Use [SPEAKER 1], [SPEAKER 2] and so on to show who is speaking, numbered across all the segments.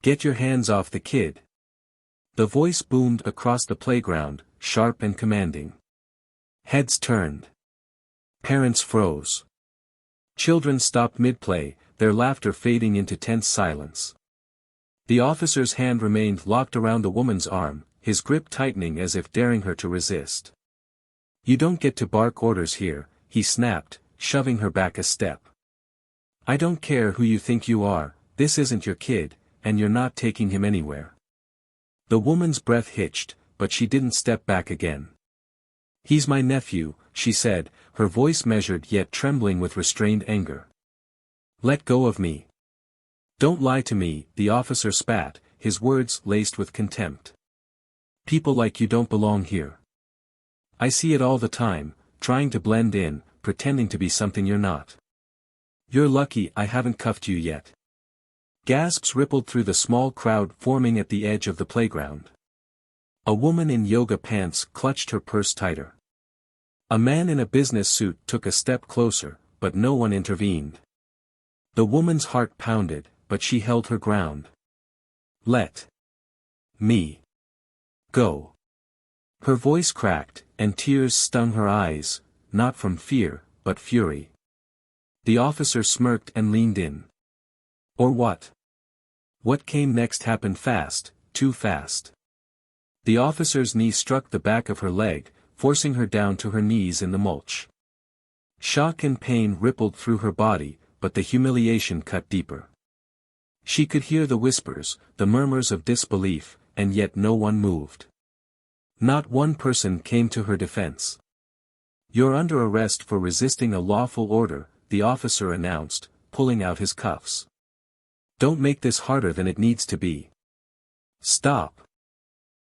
[SPEAKER 1] Get your hands off the kid. The voice boomed across the playground, sharp and commanding. Heads turned. Parents froze. Children stopped mid-play, their laughter fading into tense silence. The officer's hand remained locked around the woman's arm, his grip tightening as if daring her to resist. "You don't get to bark orders here," he snapped, shoving her back a step. "I don't care who you think you are, this isn't your kid, and you're not taking him anywhere." The woman's breath hitched, but she didn't step back again. "He's my nephew," she said, her voice measured yet trembling with restrained anger. "Let go of me." "Don't lie to me," the officer spat, his words laced with contempt. "People like you don't belong here. I see it all the time, trying to blend in, pretending to be something you're not. You're lucky I haven't cuffed you yet." Gasps rippled through the small crowd forming at the edge of the playground. A woman in yoga pants clutched her purse tighter. A man in a business suit took a step closer, but no one intervened. The woman's heart pounded, but she held her ground. "Let me go." Her voice cracked, and tears stung her eyes, not from fear, but fury. The officer smirked and leaned in. Or what? What came next happened fast, too fast. The officer's knee struck the back of her leg, forcing her down to her knees in the mulch. Shock and pain rippled through her body, but the humiliation cut deeper. She could hear the whispers, the murmurs of disbelief, and yet no one moved. Not one person came to her defense. "You're under arrest for resisting a lawful order," the officer announced, pulling out his cuffs. "Don't make this harder than it needs to be." "Stop."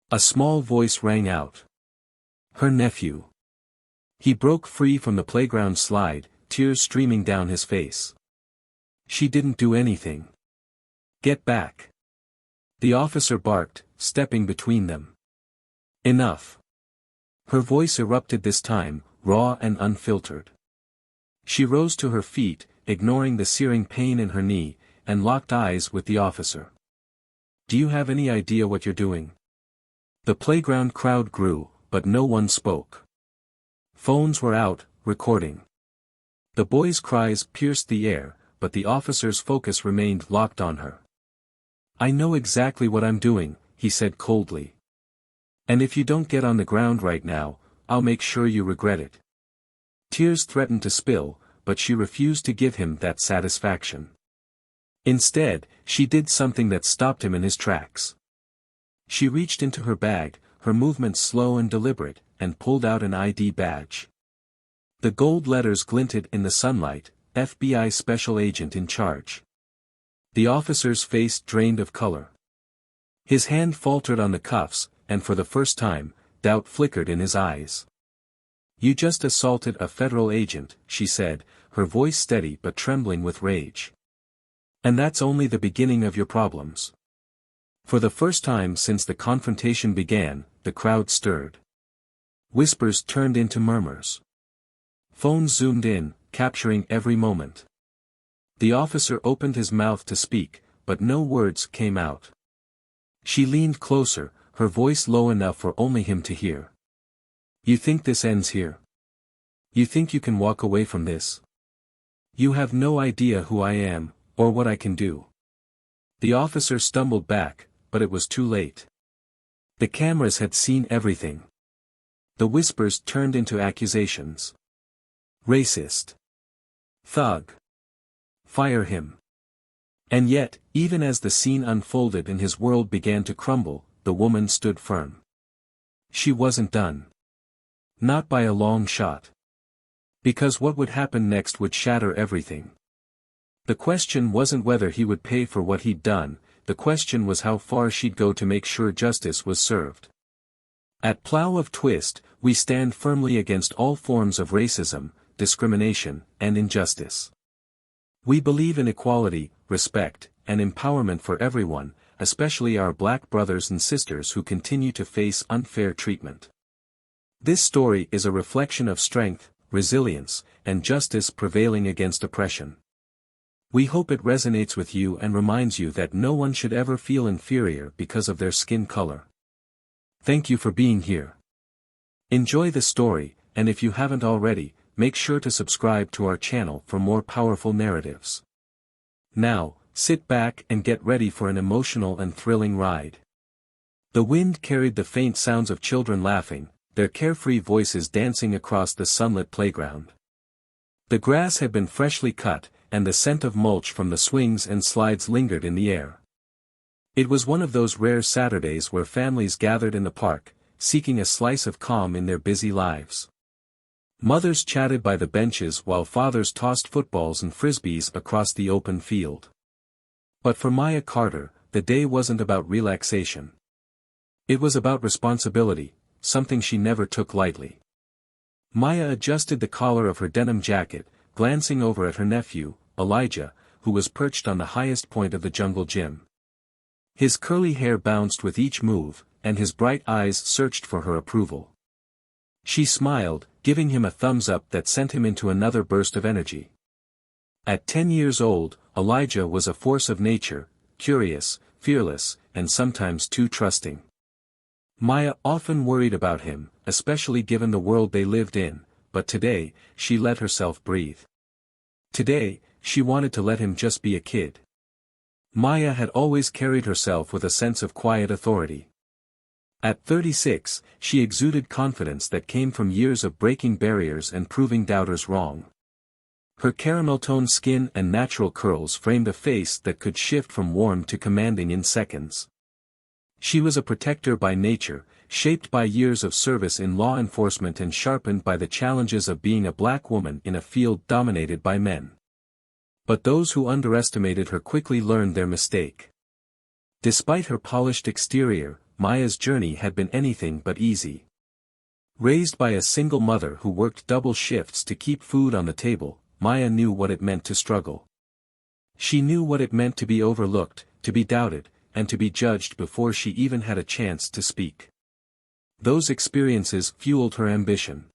[SPEAKER 1] A small voice rang out. Her nephew. He broke free from the playground slide, tears streaming down his face. "She didn't do anything. Get back." The officer barked, stepping between them. "Enough." Her voice erupted this time, raw and unfiltered. She rose to her feet, ignoring the searing pain in her knee, and locked eyes with the officer. "Do you have any idea what you're doing?" The playground crowd grew, but no one spoke. Phones were out, recording. The boy's cries pierced the air, but the officer's focus remained locked on her. "I know exactly what I'm doing," he said coldly. "And if you don't get on the ground right now, I'll make sure you regret it." Tears threatened to spill, but she refused to give him that satisfaction. Instead, she did something that stopped him in his tracks. She reached into her bag, her movements slow and deliberate, and pulled out an ID badge. The gold letters glinted in the sunlight, FBI Special Agent in Charge. The officer's face drained of color. His hand faltered on the cuffs, and for the first time, doubt flickered in his eyes. "You just assaulted a federal agent," she said, her voice steady but trembling with rage. "And that's only the beginning of your problems." For the first time since the confrontation began, the crowd stirred. Whispers turned into murmurs. Phones zoomed in, capturing every moment. The officer opened his mouth to speak, but no words came out. She leaned closer, her voice low enough for only him to hear. "You think this ends here? You think you can walk away from this? You have no idea who I am, or what I can do." The officer stumbled back, but it was too late. The cameras had seen everything. The whispers turned into accusations. "Racist. Thug. Fire him." And yet, even as the scene unfolded and his world began to crumble, the woman stood firm. She wasn't done. Not by a long shot. Because what would happen next would shatter everything. The question wasn't whether he would pay for what he'd done, the question was how far she'd go to make sure justice was served. At Plow of Twist, we stand firmly against all forms of racism, discrimination, and injustice. We believe in equality, respect, and empowerment for everyone, especially our black brothers and sisters who continue to face unfair treatment. This story is a reflection of strength, resilience, and justice prevailing against oppression. We hope it resonates with you and reminds you that no one should ever feel inferior because of their skin color. Thank you for being here. Enjoy the story, and if you haven't already, make sure to subscribe to our channel for more powerful narratives. Now, sit back and get ready for an emotional and thrilling ride. The wind carried the faint sounds of children laughing, their carefree voices dancing across the sunlit playground. The grass had been freshly cut, and the scent of mulch from the swings and slides lingered in the air. It was one of those rare Saturdays where families gathered in the park, seeking a slice of calm in their busy lives. Mothers chatted by the benches while fathers tossed footballs and frisbees across the open field. But for Maya Carter, the day wasn't about relaxation. It was about responsibility, something she never took lightly. Maya adjusted the collar of her denim jacket, glancing over at her nephew, Elijah, who was perched on the highest point of the jungle gym. His curly hair bounced with each move, and his bright eyes searched for her approval. She smiled, giving him a thumbs up that sent him into another burst of energy. At 10 years old, Elijah was a force of nature, curious, fearless, and sometimes too trusting. Maya often worried about him, especially given the world they lived in, but today, she let herself breathe. Today, she wanted to let him just be a kid. Maya had always carried herself with a sense of quiet authority. At 36, she exuded confidence that came from years of breaking barriers and proving doubters wrong. Her caramel-toned skin and natural curls framed a face that could shift from warm to commanding in seconds. She was a protector by nature, shaped by years of service in law enforcement and sharpened by the challenges of being a black woman in a field dominated by men. But those who underestimated her quickly learned their mistake. Despite her polished exterior, Maya's journey had been anything but easy. Raised by a single mother who worked double shifts to keep food on the table, Maya knew what it meant to struggle. She knew what it meant to be overlooked, to be doubted, and to be judged before she even had a chance to speak. Those experiences fueled her ambition.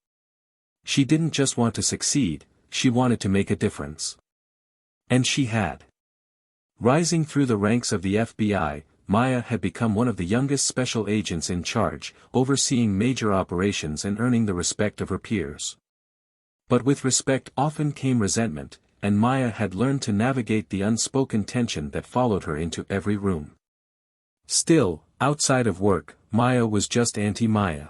[SPEAKER 1] She didn't just want to succeed, she wanted to make a difference. And she had. Rising through the ranks of the FBI, Maya had become one of the youngest special agents in charge, overseeing major operations and earning the respect of her peers. But with respect often came resentment, and Maya had learned to navigate the unspoken tension that followed her into every room. Still, outside of work, Maya was just Auntie Maya.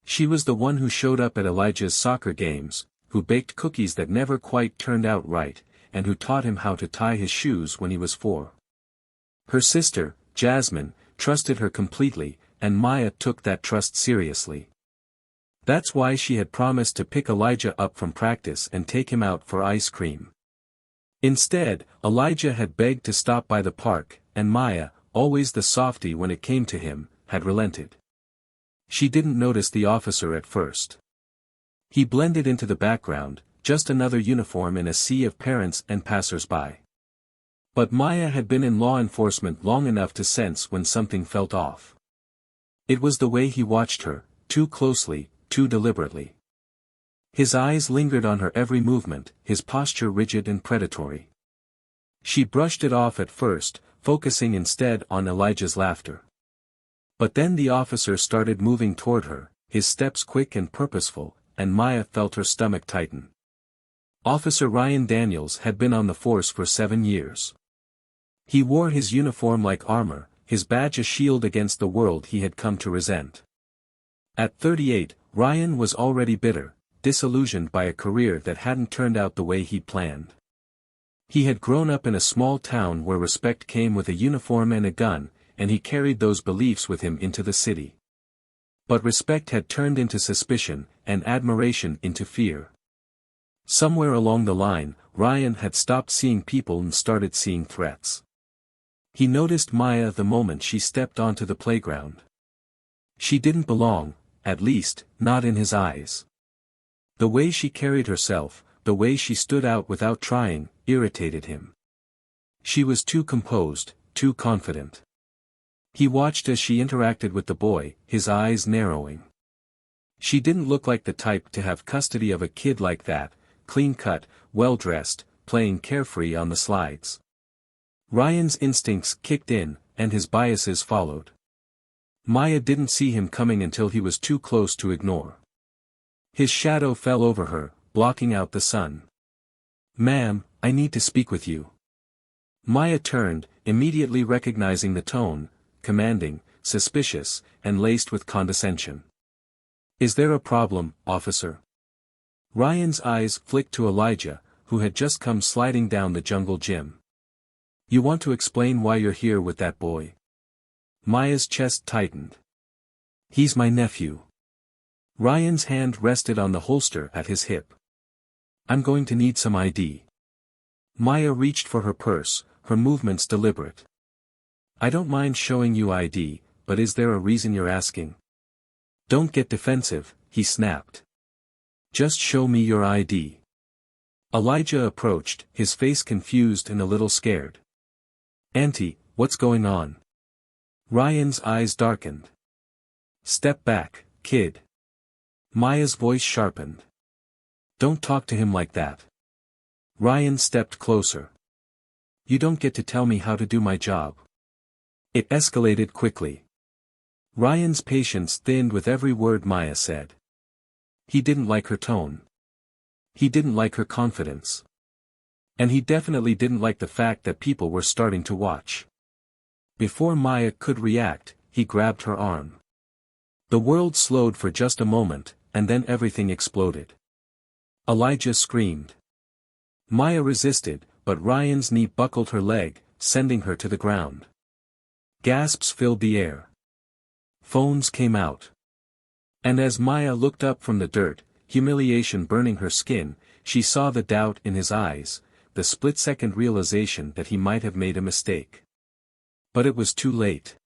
[SPEAKER 1] She was the one who showed up at Elijah's soccer games, who baked cookies that never quite turned out right, and who taught him how to tie his shoes when he was 4. Her sister, Jasmine, trusted her completely, and Maya took that trust seriously. That's why she had promised to pick Elijah up from practice and take him out for ice cream. Instead, Elijah had begged to stop by the park, and Maya, always the softie when it came to him, had relented. She didn't notice the officer at first. He blended into the background, just another uniform in a sea of parents and passers-by. But Maya had been in law enforcement long enough to sense when something felt off. It was the way he watched her, too closely, too deliberately. His eyes lingered on her every movement, his posture rigid and predatory. She brushed it off at first, focusing instead on Elijah's laughter. But then the officer started moving toward her, his steps quick and purposeful, and Maya felt her stomach tighten. Officer Ryan Daniels had been on the force for 7 years. He wore his uniform like armor, his badge a shield against the world he had come to resent. At 38, Ryan was already bitter, disillusioned by a career that hadn't turned out the way he'd planned. He had grown up in a small town where respect came with a uniform and a gun, and he carried those beliefs with him into the city. But respect had turned into suspicion, and admiration into fear. Somewhere along the line, Ryan had stopped seeing people and started seeing threats. He noticed Maya the moment she stepped onto the playground. She didn't belong, at least, not in his eyes. The way she carried herself, the way she stood out without trying, irritated him. She was too composed, too confident. He watched as she interacted with the boy, his eyes narrowing. She didn't look like the type to have custody of a kid like that, clean-cut, well-dressed, playing carefree on the slides. Ryan's instincts kicked in, and his biases followed. Maya didn't see him coming until he was too close to ignore. His shadow fell over her, blocking out the sun. "Ma'am, I need to speak with you." Maya turned, immediately recognizing the tone, commanding, suspicious, and laced with condescension. "Is there a problem, officer?" Ryan's eyes flicked to Elijah, who had just come sliding down the jungle gym. "You want to explain why you're here with that boy?" Maya's chest tightened. "He's my nephew." Ryan's hand rested on the holster at his hip. "I'm going to need some ID." Maya reached for her purse, her movements deliberate. "I don't mind showing you ID, but is there a reason you're asking?" "Don't get defensive," he snapped. "Just show me your ID." Elijah approached, his face confused and a little scared. "Auntie, what's going on?" Ryan's eyes darkened. "Step back, kid." Maya's voice sharpened. "Don't talk to him like that." Ryan stepped closer. "You don't get to tell me how to do my job." It escalated quickly. Ryan's patience thinned with every word Maya said. He didn't like her tone. He didn't like her confidence. And he definitely didn't like the fact that people were starting to watch. Before Maya could react, he grabbed her arm. The world slowed for just a moment, and then everything exploded. Elijah screamed. Maya resisted, but Ryan's knee buckled her leg, sending her to the ground. Gasps filled the air. Phones came out. And as Maya looked up from the dirt, humiliation burning her skin, she saw the doubt in his eyes, the split-second realization that he might have made a mistake. But it was too late.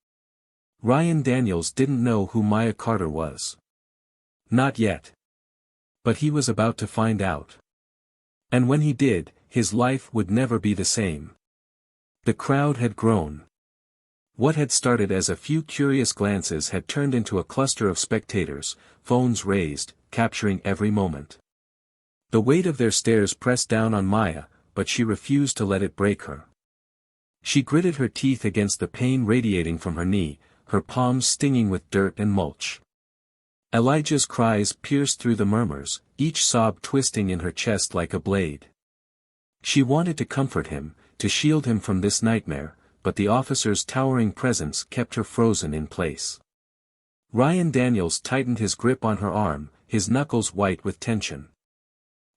[SPEAKER 1] Ryan Daniels didn't know who Maya Carter was. Not yet. But he was about to find out. And when he did, his life would never be the same. The crowd had grown. What had started as a few curious glances had turned into a cluster of spectators, phones raised, capturing every moment. The weight of their stares pressed down on Maya, but she refused to let it break her. She gritted her teeth against the pain radiating from her knee, her palms stinging with dirt and mulch. Elijah's cries pierced through the murmurs, each sob twisting in her chest like a blade. She wanted to comfort him, to shield him from this nightmare, but the officer's towering presence kept her frozen in place. Ryan Daniels tightened his grip on her arm, his knuckles white with tension.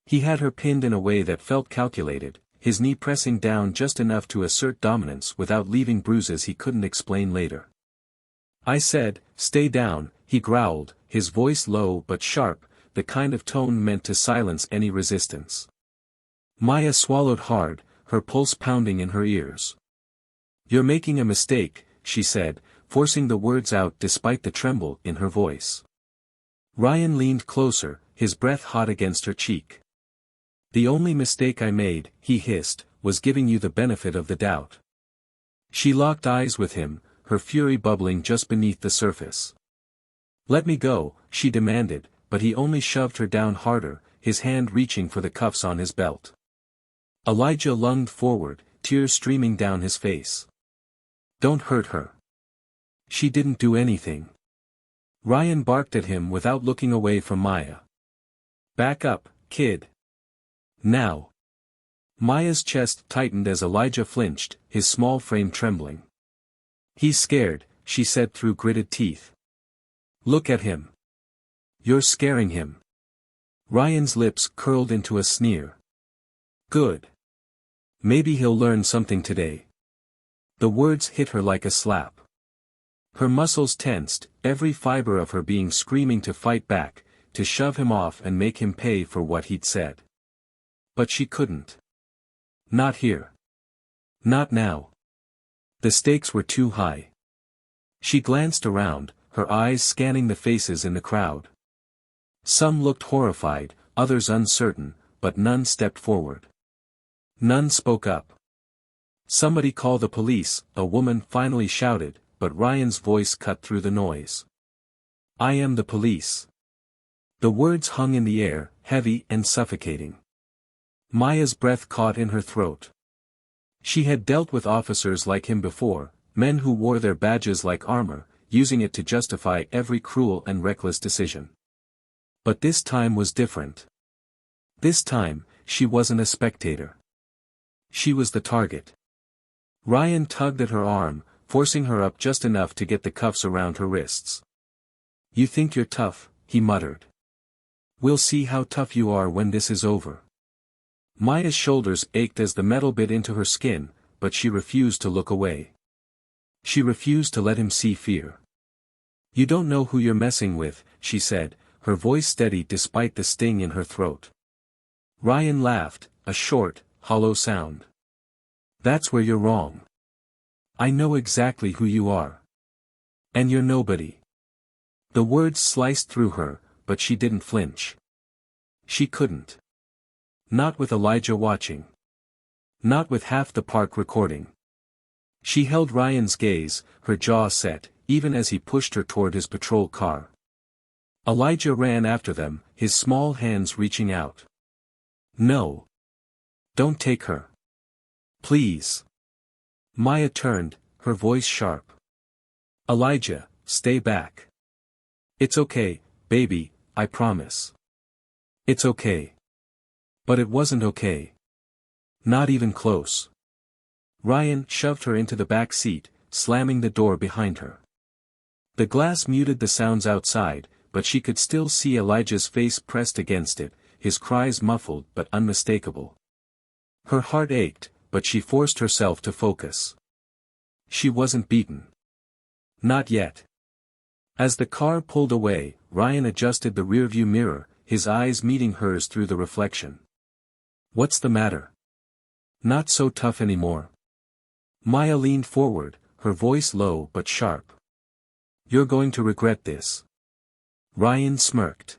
[SPEAKER 1] He had her pinned in a way that felt calculated, his knee pressing down just enough to assert dominance without leaving bruises he couldn't explain later. "I said, stay down," he growled, his voice low but sharp, the kind of tone meant to silence any resistance. Maya swallowed hard, her pulse pounding in her ears. "You're making a mistake," she said, forcing the words out despite the tremble in her voice. Ryan leaned closer, his breath hot against her cheek. "The only mistake I made," he hissed, "was giving you the benefit of the doubt." She locked eyes with him, her fury bubbling just beneath the surface. "Let me go," she demanded, but he only shoved her down harder, his hand reaching for the cuffs on his belt. Elijah lunged forward, tears streaming down his face. "Don't hurt her. She didn't do anything." Ryan barked at him without looking away from Maya. "Back up, kid. Now." Maya's chest tightened as Elijah flinched, his small frame trembling. "He's scared," she said through gritted teeth. "Look at him. You're scaring him." Ryan's lips curled into a sneer. "Good. Maybe he'll learn something today." The words hit her like a slap. Her muscles tensed, every fiber of her being screaming to fight back, to shove him off and make him pay for what he'd said. But she couldn't. Not here. Not now. The stakes were too high. She glanced around, her eyes scanning the faces in the crowd. Some looked horrified, others uncertain, but none stepped forward. None spoke up. "Somebody call the police," a woman finally shouted, but Ryan's voice cut through the noise. "I am the police." The words hung in the air, heavy and suffocating. Maya's breath caught in her throat. She had dealt with officers like him before, men who wore their badges like armor, using it to justify every cruel and reckless decision. But this time was different. This time, she wasn't a spectator. She was the target. Ryan tugged at her arm, forcing her up just enough to get the cuffs around her wrists. "You think you're tough," he muttered. "We'll see how tough you are when this is over." Maya's shoulders ached as the metal bit into her skin, but she refused to look away. She refused to let him see fear. "You don't know who you're messing with," she said, her voice steady despite the sting in her throat. Ryan laughed, a short, hollow sound. "That's where you're wrong. I know exactly who you are. And you're nobody." The words sliced through her, but she didn't flinch. She couldn't. Not with Elijah watching. Not with half the park recording. She held Ryan's gaze, her jaw set, even as he pushed her toward his patrol car. Elijah ran after them, his small hands reaching out. "No. Don't take her. Please." Maya turned, her voice sharp. "Elijah, stay back. It's okay, baby, I promise. It's okay." But it wasn't okay. Not even close. Ryan shoved her into the back seat, slamming the door behind her. The glass muted the sounds outside, but she could still see Elijah's face pressed against it, his cries muffled but unmistakable. Her heart ached, but she forced herself to focus. She wasn't beaten. Not yet. As the car pulled away, Ryan adjusted the rearview mirror, his eyes meeting hers through the reflection. "What's the matter? Not so tough anymore?" Maya leaned forward, her voice low but sharp. "You're going to regret this." Ryan smirked.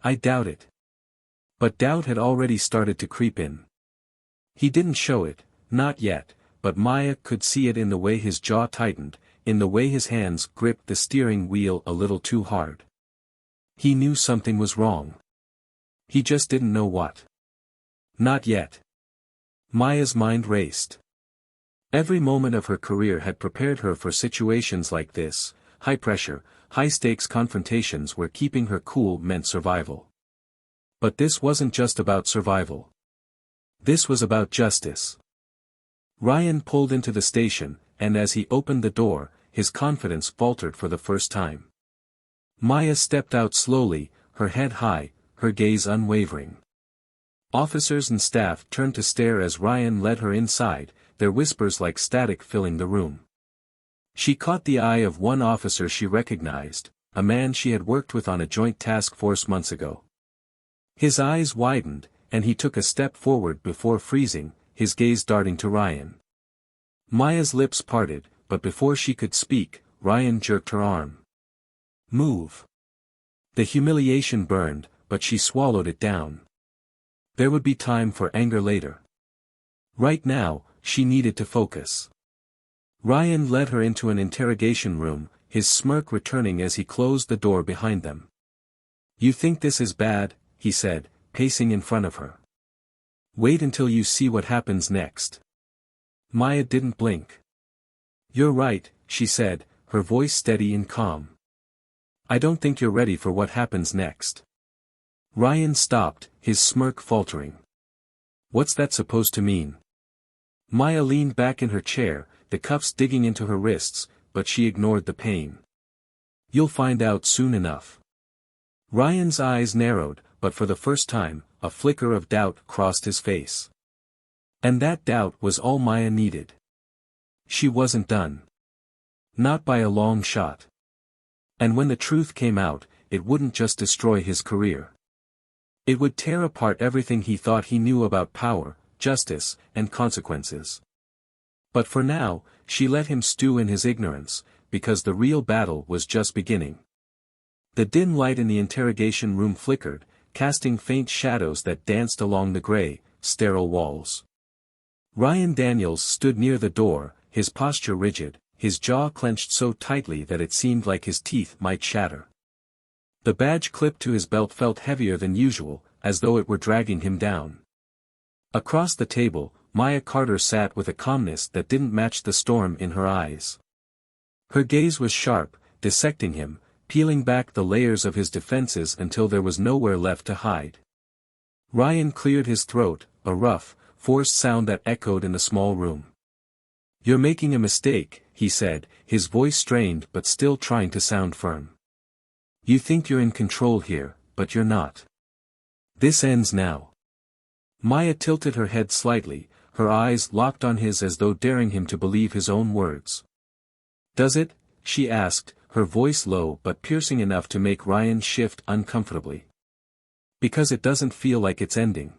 [SPEAKER 1] "I doubt it." But doubt had already started to creep in. He didn't show it, not yet, but Maya could see it in the way his jaw tightened, in the way his hands gripped the steering wheel a little too hard. He knew something was wrong. He just didn't know what. Not yet. Maya's mind raced. Every moment of her career had prepared her for situations like this, high-pressure, high-stakes confrontations where keeping her cool meant survival. But this wasn't just about survival. This was about justice. Ryan pulled into the station, and as he opened the door, his confidence faltered for the first time. Maya stepped out slowly, her head high, her gaze unwavering. Officers and staff turned to stare as Ryan led her inside, their whispers like static filling the room. She caught the eye of one officer she recognized, a man she had worked with on a joint task force months ago. His eyes widened, and he took a step forward before freezing, his gaze darting to Ryan. Maya's lips parted, but before she could speak, Ryan jerked her arm. "Move." The humiliation burned, but she swallowed it down. There would be time for anger later. Right now, she needed to focus. Ryan led her into an interrogation room, his smirk returning as he closed the door behind them. "You think this is bad," he said, pacing in front of her. "Wait until you see what happens next." Maya didn't blink. "You're right," she said, her voice steady and calm. "I don't think you're ready for what happens next." Ryan stopped, his smirk faltering. "What's that supposed to mean?" Maya leaned back in her chair, the cuffs digging into her wrists, but she ignored the pain. "You'll find out soon enough." Ryan's eyes narrowed, but for the first time, a flicker of doubt crossed his face. And that doubt was all Maya needed. She wasn't done. Not by a long shot. And when the truth came out, it wouldn't just destroy his career. It would tear apart everything he thought he knew about power, justice, and consequences. But for now, she let him stew in his ignorance, because the real battle was just beginning. The dim light in the interrogation room flickered, casting faint shadows that danced along the gray, sterile walls. Ryan Daniels stood near the door, his posture rigid, his jaw clenched so tightly that it seemed like his teeth might shatter. The badge clipped to his belt felt heavier than usual, as though it were dragging him down. Across the table, Maya Carter sat with a calmness that didn't match the storm in her eyes. Her gaze was sharp, dissecting him, peeling back the layers of his defenses until there was nowhere left to hide. Ryan cleared his throat, a rough, forced sound that echoed in the small room. "You're making a mistake," he said, his voice strained but still trying to sound firm. "You think you're in control here, but you're not. This ends now." Maya tilted her head slightly, her eyes locked on his as though daring him to believe his own words. "Does it?" she asked, her voice low but piercing enough to make Ryan shift uncomfortably. "Because it doesn't feel like it's ending.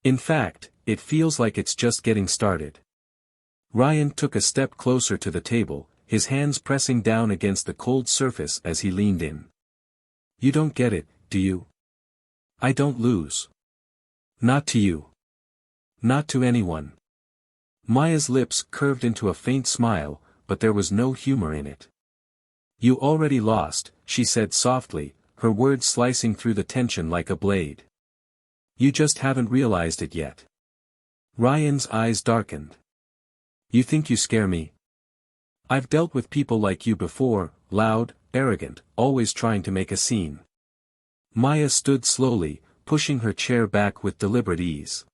[SPEAKER 1] In fact, it feels like it's just getting started." Ryan took a step closer to the table, his hands pressing down against the cold surface as he leaned in. "You don't get it, do you? I don't lose. Not to you. Not to anyone." Maya's lips curved into a faint smile, but there was no humor in it. "You already lost," she said softly, her words slicing through the tension like a blade. "You just haven't realized it yet." Ryan's eyes darkened. "You think you scare me? I've dealt with people like you before, loud, arrogant, always trying to make a scene." Maya stood slowly, pushing her chair back with deliberate ease.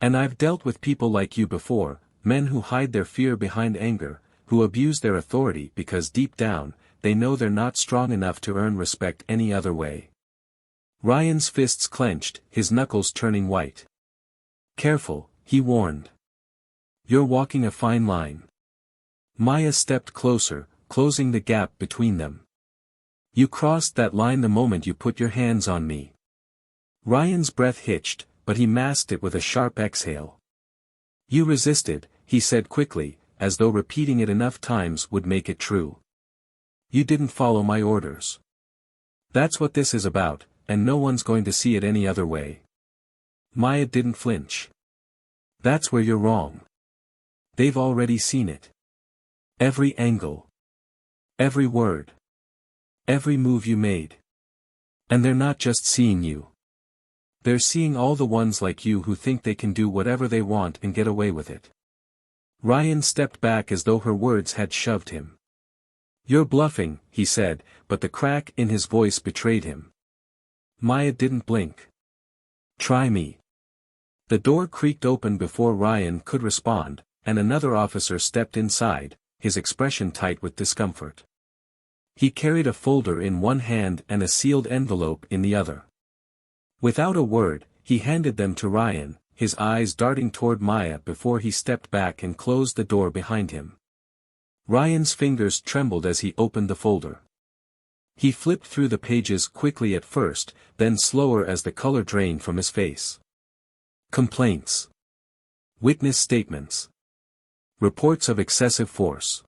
[SPEAKER 1] "And I've dealt with people like you before, men who hide their fear behind anger, who abuse their authority because deep down, they know they're not strong enough to earn respect any other way." Ryan's fists clenched, his knuckles turning white. "Careful," he warned. "You're walking a fine line." Maya stepped closer, closing the gap between them. "You crossed that line the moment you put your hands on me." Ryan's breath hitched, but he masked it with a sharp exhale. "You resisted," he said quickly, as though repeating it enough times would make it true. "You didn't follow my orders. That's what this is about, and no one's going to see it any other way." Maya didn't flinch. "That's where you're wrong. They've already seen it. Every angle. Every word. Every move you made. And they're not just seeing you. They're seeing all the ones like you who think they can do whatever they want and get away with it." Ryan stepped back as though her words had shoved him. "You're bluffing," he said, but the crack in his voice betrayed him. Maya didn't blink. "Try me." The door creaked open before Ryan could respond, and another officer stepped inside, his expression tight with discomfort. He carried a folder in one hand and a sealed envelope in the other. Without a word, he handed them to Ryan, his eyes darting toward Maya before he stepped back and closed the door behind him. Ryan's fingers trembled as he opened the folder. He flipped through the pages quickly at first, then slower as the color drained from his face. Complaints. Witness statements. Reports of excessive force.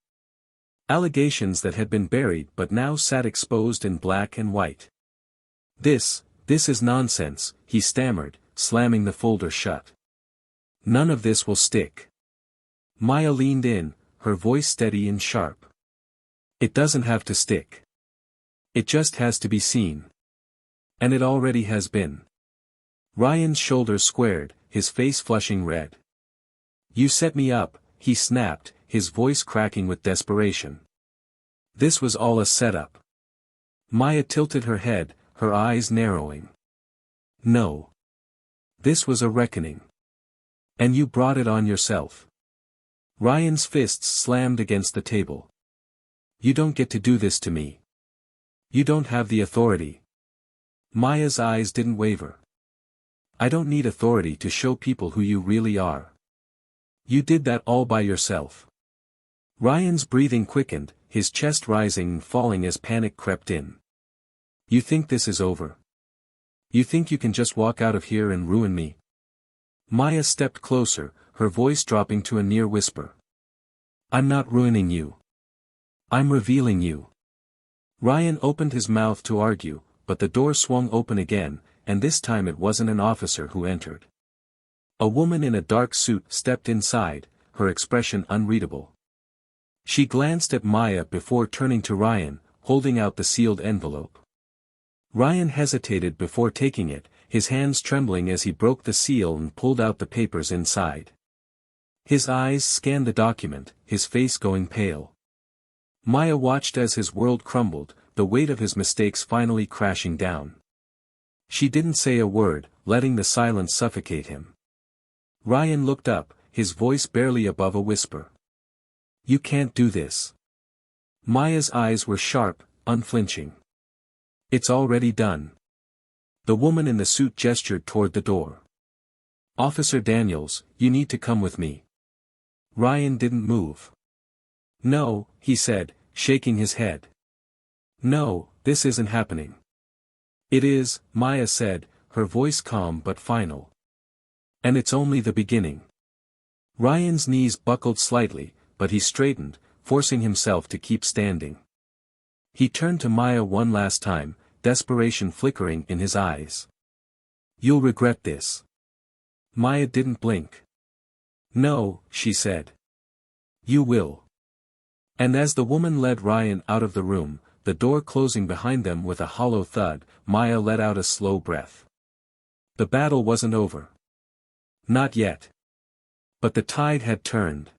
[SPEAKER 1] Allegations that had been buried but now sat exposed in black and white. This is nonsense," he stammered, slamming the folder shut. "None of this will stick." Maya leaned in, her voice steady and sharp. "It doesn't have to stick. It just has to be seen. And it already has been." Ryan's shoulders squared, his face flushing red. "You set me up," he snapped, his voice cracking with desperation. "This was all a setup." Maya tilted her head, her eyes narrowing. "No. This was a reckoning. And you brought it on yourself." Ryan's fists slammed against the table. "You don't get to do this to me. You don't have the authority." Maya's eyes didn't waver. "I don't need authority to show people who you really are. You did that all by yourself." Ryan's breathing quickened, his chest rising and falling as panic crept in. "You think this is over? You think you can just walk out of here and ruin me?" Maya stepped closer, her voice dropping to a near whisper. "I'm not ruining you. I'm revealing you." Ryan opened his mouth to argue, but the door swung open again, and this time it wasn't an officer who entered. A woman in a dark suit stepped inside, her expression unreadable. She glanced at Maya before turning to Ryan, holding out the sealed envelope. Ryan hesitated before taking it, his hands trembling as he broke the seal and pulled out the papers inside. His eyes scanned the document, his face going pale. Maya watched as his world crumbled, the weight of his mistakes finally crashing down. She didn't say a word, letting the silence suffocate him. Ryan looked up, his voice barely above a whisper. "You can't do this." Maya's eyes were sharp, unflinching. "It's already done." The woman in the suit gestured toward the door. "Officer Daniels, you need to come with me." Ryan didn't move. "No," he said, shaking his head. "No, this isn't happening." "It is," Maya said, her voice calm but final. "And it's only the beginning." Ryan's knees buckled slightly, but he straightened, forcing himself to keep standing. He turned to Maya one last time, desperation flickering in his eyes. "You'll regret this." Maya didn't blink. "No," she said. "You will." And as the woman led Ryan out of the room, the door closing behind them with a hollow thud, Maya let out a slow breath. The battle wasn't over. Not yet. But the tide had turned.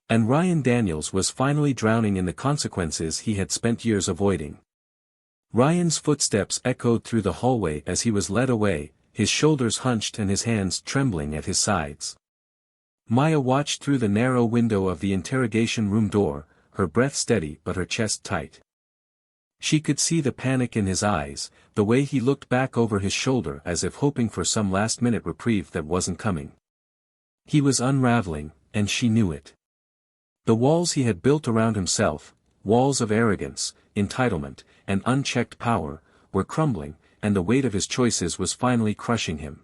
[SPEAKER 1] And Ryan Daniels was finally drowning in the consequences he had spent years avoiding. Ryan's footsteps echoed through the hallway as he was led away, his shoulders hunched and his hands trembling at his sides. Maya watched through the narrow window of the interrogation room door, her breath steady but her chest tight. She could see the panic in his eyes, the way he looked back over his shoulder as if hoping for some last-minute reprieve that wasn't coming. He was unraveling, and she knew it. The walls he had built around himself, walls of arrogance, entitlement, and unchecked power, were crumbling, and the weight of his choices was finally crushing him.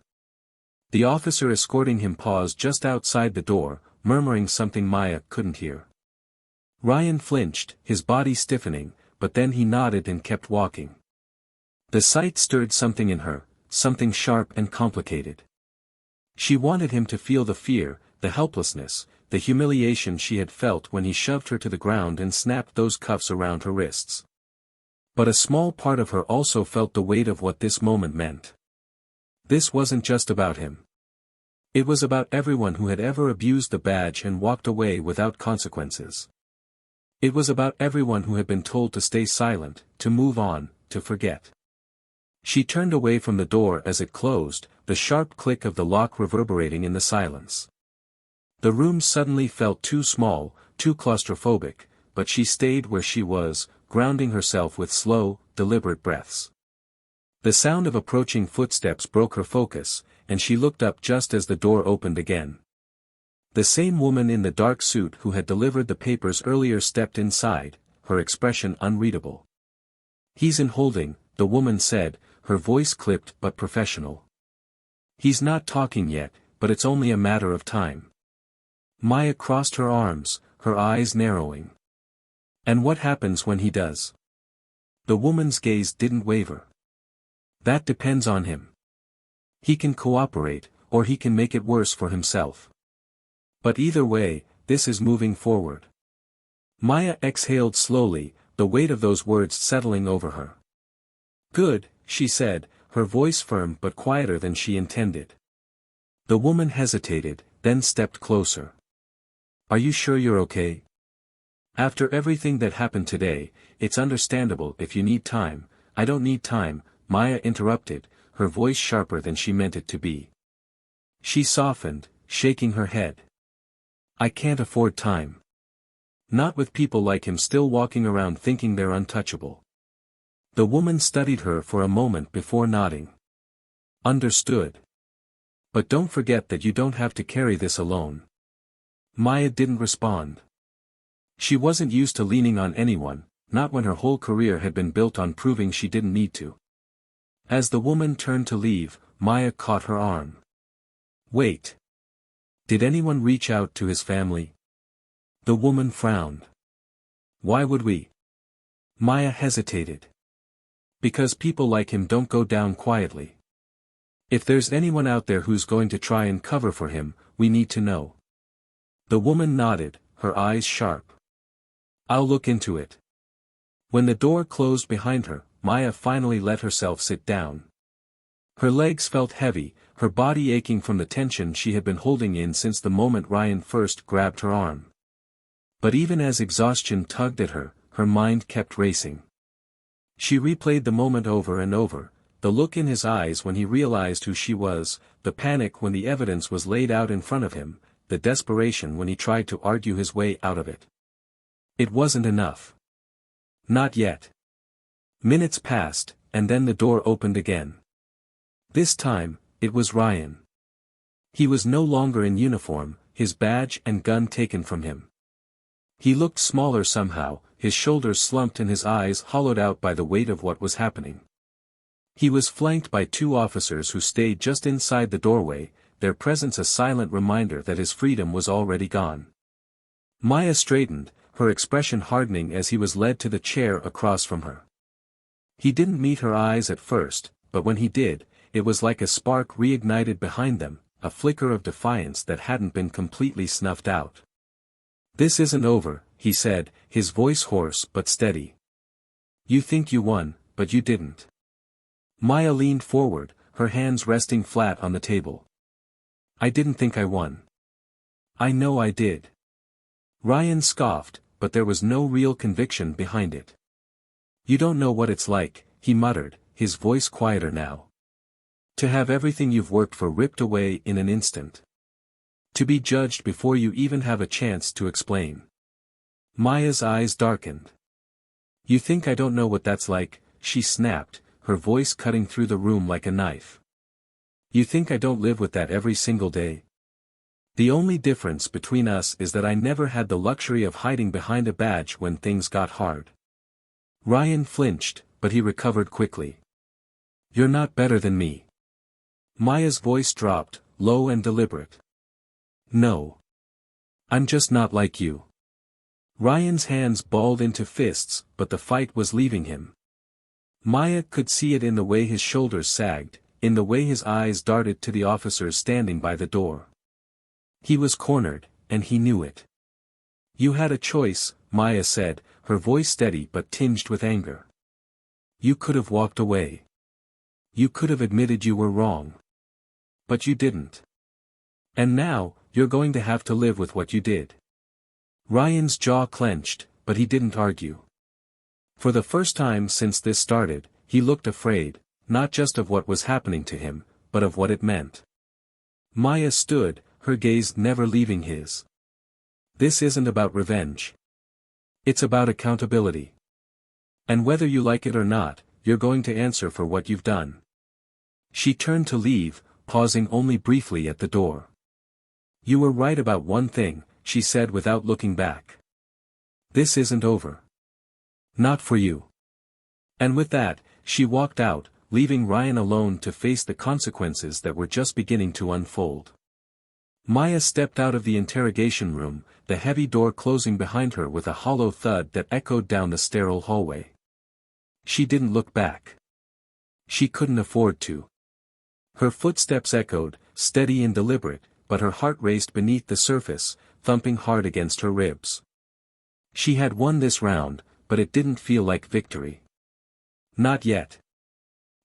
[SPEAKER 1] The officer escorting him paused just outside the door, murmuring something Maya couldn't hear. Ryan flinched, his body stiffening, but then he nodded and kept walking. The sight stirred something in her, something sharp and complicated. She wanted him to feel the fear, the helplessness, the humiliation she had felt when he shoved her to the ground and snapped those cuffs around her wrists. But a small part of her also felt the weight of what this moment meant. This wasn't just about him. It was about everyone who had ever abused the badge and walked away without consequences. It was about everyone who had been told to stay silent, to move on, to forget. She turned away from the door as it closed, the sharp click of the lock reverberating in the silence. The room suddenly felt too small, too claustrophobic, but she stayed where she was, grounding herself with slow, deliberate breaths. The sound of approaching footsteps broke her focus, and she looked up just as the door opened again. The same woman in the dark suit who had delivered the papers earlier stepped inside, her expression unreadable. "He's in holding," the woman said, her voice clipped but professional. "He's not talking yet, but it's only a matter of time." Maya crossed her arms, her eyes narrowing. "And what happens when he does?" The woman's gaze didn't waver. "That depends on him. He can cooperate, or he can make it worse for himself. But either way, this is moving forward." Maya exhaled slowly, the weight of those words settling over her. "Good," she said, her voice firm but quieter than she intended. The woman hesitated, then stepped closer. "Are you sure you're okay? After everything that happened today, it's understandable if you need time." "I don't need time," Maya interrupted, her voice sharper than she meant it to be. She softened, shaking her head. "I can't afford time. Not with people like him still walking around thinking they're untouchable." The woman studied her for a moment before nodding. "Understood. But don't forget that you don't have to carry this alone." Maya didn't respond. She wasn't used to leaning on anyone, not when her whole career had been built on proving she didn't need to. As the woman turned to leave, Maya caught her arm. "Wait. Did anyone reach out to his family?" The woman frowned. "Why would we?" Maya hesitated. "Because people like him don't go down quietly. If there's anyone out there who's going to try and cover for him, we need to know." The woman nodded, her eyes sharp. "I'll look into it." When the door closed behind her, Maya finally let herself sit down. Her legs felt heavy, her body aching from the tension she had been holding in since the moment Ryan first grabbed her arm. But even as exhaustion tugged at her, her mind kept racing. She replayed the moment over and over, the look in his eyes when he realized who she was, the panic when the evidence was laid out in front of him, the desperation when he tried to argue his way out of it. It wasn't enough. Not yet. Minutes passed, and then the door opened again. This time, it was Ryan. He was no longer in uniform, his badge and gun taken from him. He looked smaller somehow, his shoulders slumped and his eyes hollowed out by the weight of what was happening. He was flanked by two officers who stayed just inside the doorway, their presence a silent reminder that his freedom was already gone. Maya straightened, her expression hardening as he was led to the chair across from her. He didn't meet her eyes at first, but when he did, it was like a spark reignited behind them, a flicker of defiance that hadn't been completely snuffed out. "This isn't over," he said, his voice hoarse but steady. "You think you won, but you didn't." Maya leaned forward, her hands resting flat on the table. "I didn't think I won. I know I did." Ryan scoffed, but there was no real conviction behind it. "You don't know what it's like," he muttered, his voice quieter now. "To have everything you've worked for ripped away in an instant. To be judged before you even have a chance to explain." Maya's eyes darkened. "You think I don't know what that's like," she snapped, her voice cutting through the room like a knife. "You think I don't live with that every single day? The only difference between us is that I never had the luxury of hiding behind a badge when things got hard." Ryan flinched, but he recovered quickly. "You're not better than me." Maya's voice dropped, low and deliberate. "No. I'm just not like you." Ryan's hands balled into fists, but the fight was leaving him. Maya could see it in the way his shoulders sagged, in the way his eyes darted to the officers standing by the door. He was cornered, and he knew it. "You had a choice," Maya said, her voice steady but tinged with anger. "You could have walked away. You could have admitted you were wrong. But you didn't. And now, you're going to have to live with what you did." Ryan's jaw clenched, but he didn't argue. For the first time since this started, he looked afraid, not just of what was happening to him, but of what it meant. Maya stood, her gaze never leaving his. "This isn't about revenge. It's about accountability. And whether you like it or not, you're going to answer for what you've done." She turned to leave, pausing only briefly at the door. "You were right about one thing," she said without looking back. "This isn't over. Not for you." And with that, she walked out, leaving Ryan alone to face the consequences that were just beginning to unfold. Maya stepped out of the interrogation room, the heavy door closing behind her with a hollow thud that echoed down the sterile hallway. She didn't look back. She couldn't afford to. Her footsteps echoed, steady and deliberate, but her heart raced beneath the surface, thumping hard against her ribs. She had won this round, but it didn't feel like victory. Not yet.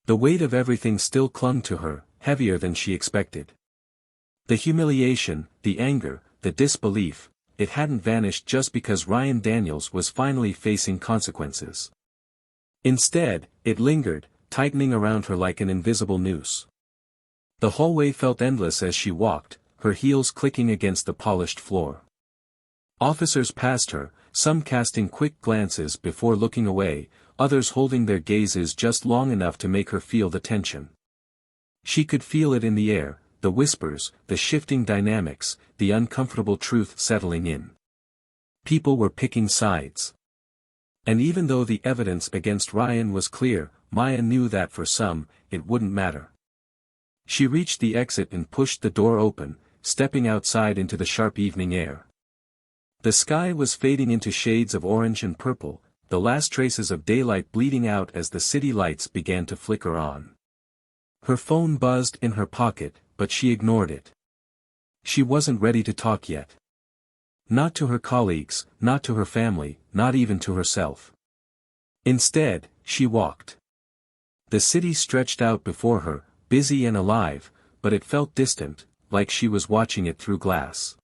[SPEAKER 1] The weight of everything still clung to her, heavier than she expected. The humiliation, the anger, the disbelief, it hadn't vanished just because Ryan Daniels was finally facing consequences. Instead, it lingered, tightening around her like an invisible noose. The hallway felt endless as she walked, her heels clicking against the polished floor. Officers passed her, some casting quick glances before looking away, others holding their gazes just long enough to make her feel the tension. She could feel it in the air, the whispers, the shifting dynamics, the uncomfortable truth settling in. People were picking sides. And even though the evidence against Ryan was clear, Maya knew that for some, it wouldn't matter. She reached the exit and pushed the door open, stepping outside into the sharp evening air. The sky was fading into shades of orange and purple, the last traces of daylight bleeding out as the city lights began to flicker on. Her phone buzzed in her pocket, but she ignored it. She wasn't ready to talk yet. Not to her colleagues, not to her family, not even to herself. Instead, she walked. The city stretched out before her, busy and alive, but it felt distant, like she was watching it through glass.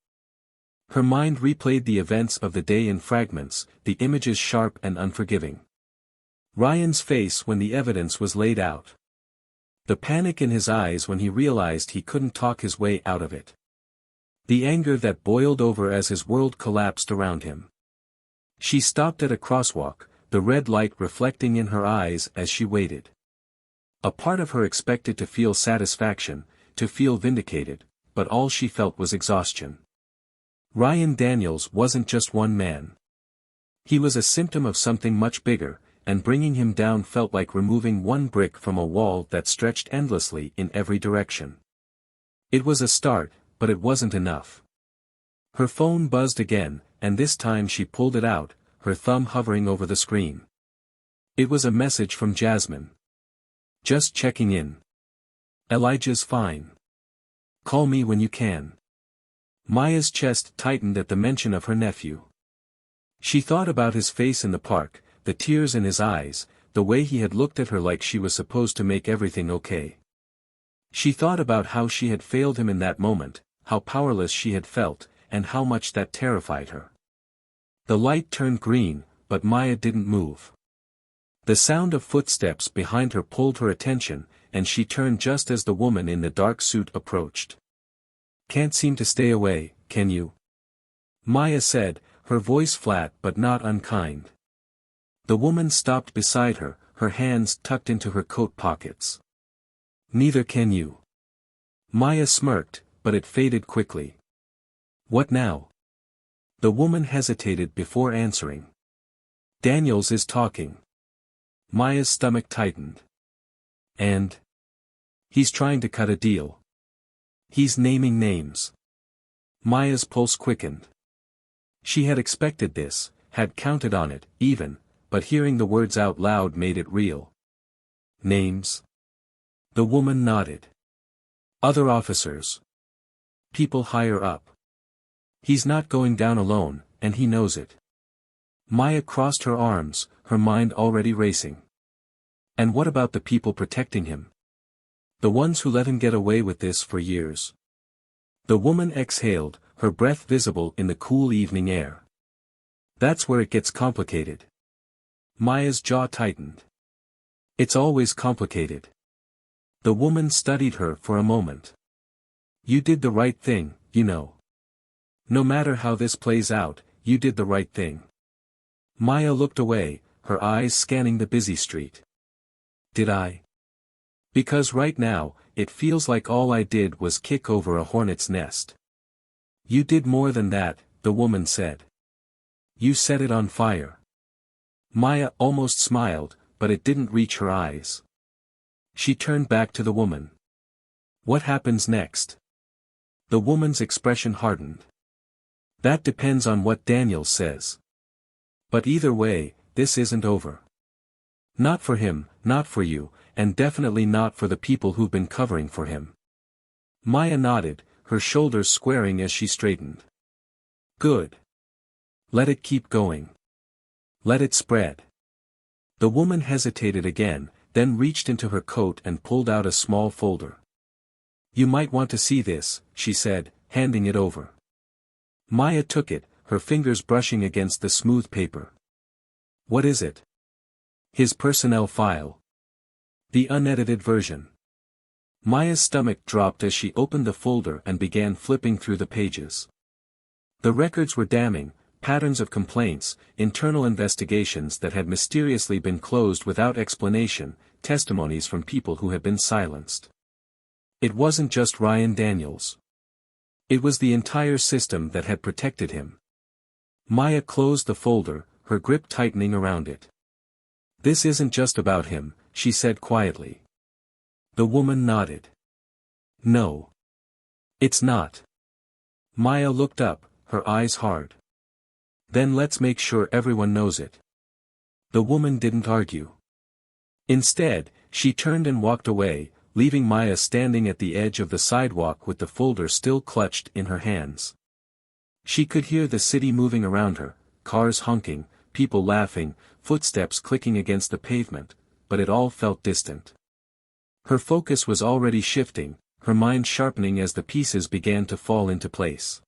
[SPEAKER 1] Her mind replayed the events of the day in fragments, the images sharp and unforgiving. Ryan's face when the evidence was laid out. The panic in his eyes when he realized he couldn't talk his way out of it. The anger that boiled over as his world collapsed around him. She stopped at a crosswalk, the red light reflecting in her eyes as she waited. A part of her expected to feel satisfaction, to feel vindicated, but all she felt was exhaustion. Ryan Daniels wasn't just one man. He was a symptom of something much bigger, and bringing him down felt like removing one brick from a wall that stretched endlessly in every direction. It was a start, but it wasn't enough. Her phone buzzed again, and this time she pulled it out, her thumb hovering over the screen. It was a message from Jasmine. Just checking in. Elijah's fine. Call me when you can. Maya's chest tightened at the mention of her nephew. She thought about his face in the park, the tears in his eyes, the way he had looked at her like she was supposed to make everything okay. She thought about how she had failed him in that moment, how powerless she had felt, and how much that terrified her. The light turned green, but Maya didn't move. The sound of footsteps behind her pulled her attention, and she turned just as the woman in the dark suit approached. Can't seem to stay away, can you? Maya said, her voice flat but not unkind. The woman stopped beside her, her hands tucked into her coat pockets. Neither can you. Maya smirked, but it faded quickly. What now? The woman hesitated before answering. Daniels is talking. Maya's stomach tightened. And? He's trying to cut a deal. He's naming names. Maya's pulse quickened. She had expected this, had counted on it, even, but hearing the words out loud made it real. Names? The woman nodded. Other officers. People higher up. He's not going down alone, and he knows it. Maya crossed her arms, her mind already racing. And what about the people protecting him? The ones who let him get away with this for years. The woman exhaled, her breath visible in the cool evening air. That's where it gets complicated. Maya's jaw tightened. It's always complicated. The woman studied her for a moment. You did the right thing, you know. No matter how this plays out, you did the right thing. Maya looked away, her eyes scanning the busy street. Did I? Because right now, it feels like all I did was kick over a hornet's nest. You did more than that, the woman said. You set it on fire. Maya almost smiled, but it didn't reach her eyes. She turned back to the woman. What happens next? The woman's expression hardened. That depends on what Daniel says. But either way, this isn't over. Not for him, not for you, and definitely not for the people who've been covering for him. Maya nodded, her shoulders squaring as she straightened. Good. Let it keep going. Let it spread. The woman hesitated again, then reached into her coat and pulled out a small folder. You might want to see this, she said, handing it over. Maya took it, her fingers brushing against the smooth paper. What is it? His personnel file. The unedited version. Maya's stomach dropped as she opened the folder and began flipping through the pages. The records were damning, patterns of complaints, internal investigations that had mysteriously been closed without explanation, testimonies from people who had been silenced. It wasn't just Ryan Daniels. It was the entire system that had protected him. Maya closed the folder, her grip tightening around it. This isn't just about him, she said quietly. The woman nodded. No. It's not. Maya looked up, her eyes hard. Then let's make sure everyone knows it. The woman didn't argue. Instead, she turned and walked away, leaving Maya standing at the edge of the sidewalk with the folder still clutched in her hands. She could hear the city moving around her, cars honking, people laughing, footsteps clicking against the pavement, but it all felt distant. Her focus was already shifting, her mind sharpening as the pieces began to fall into place.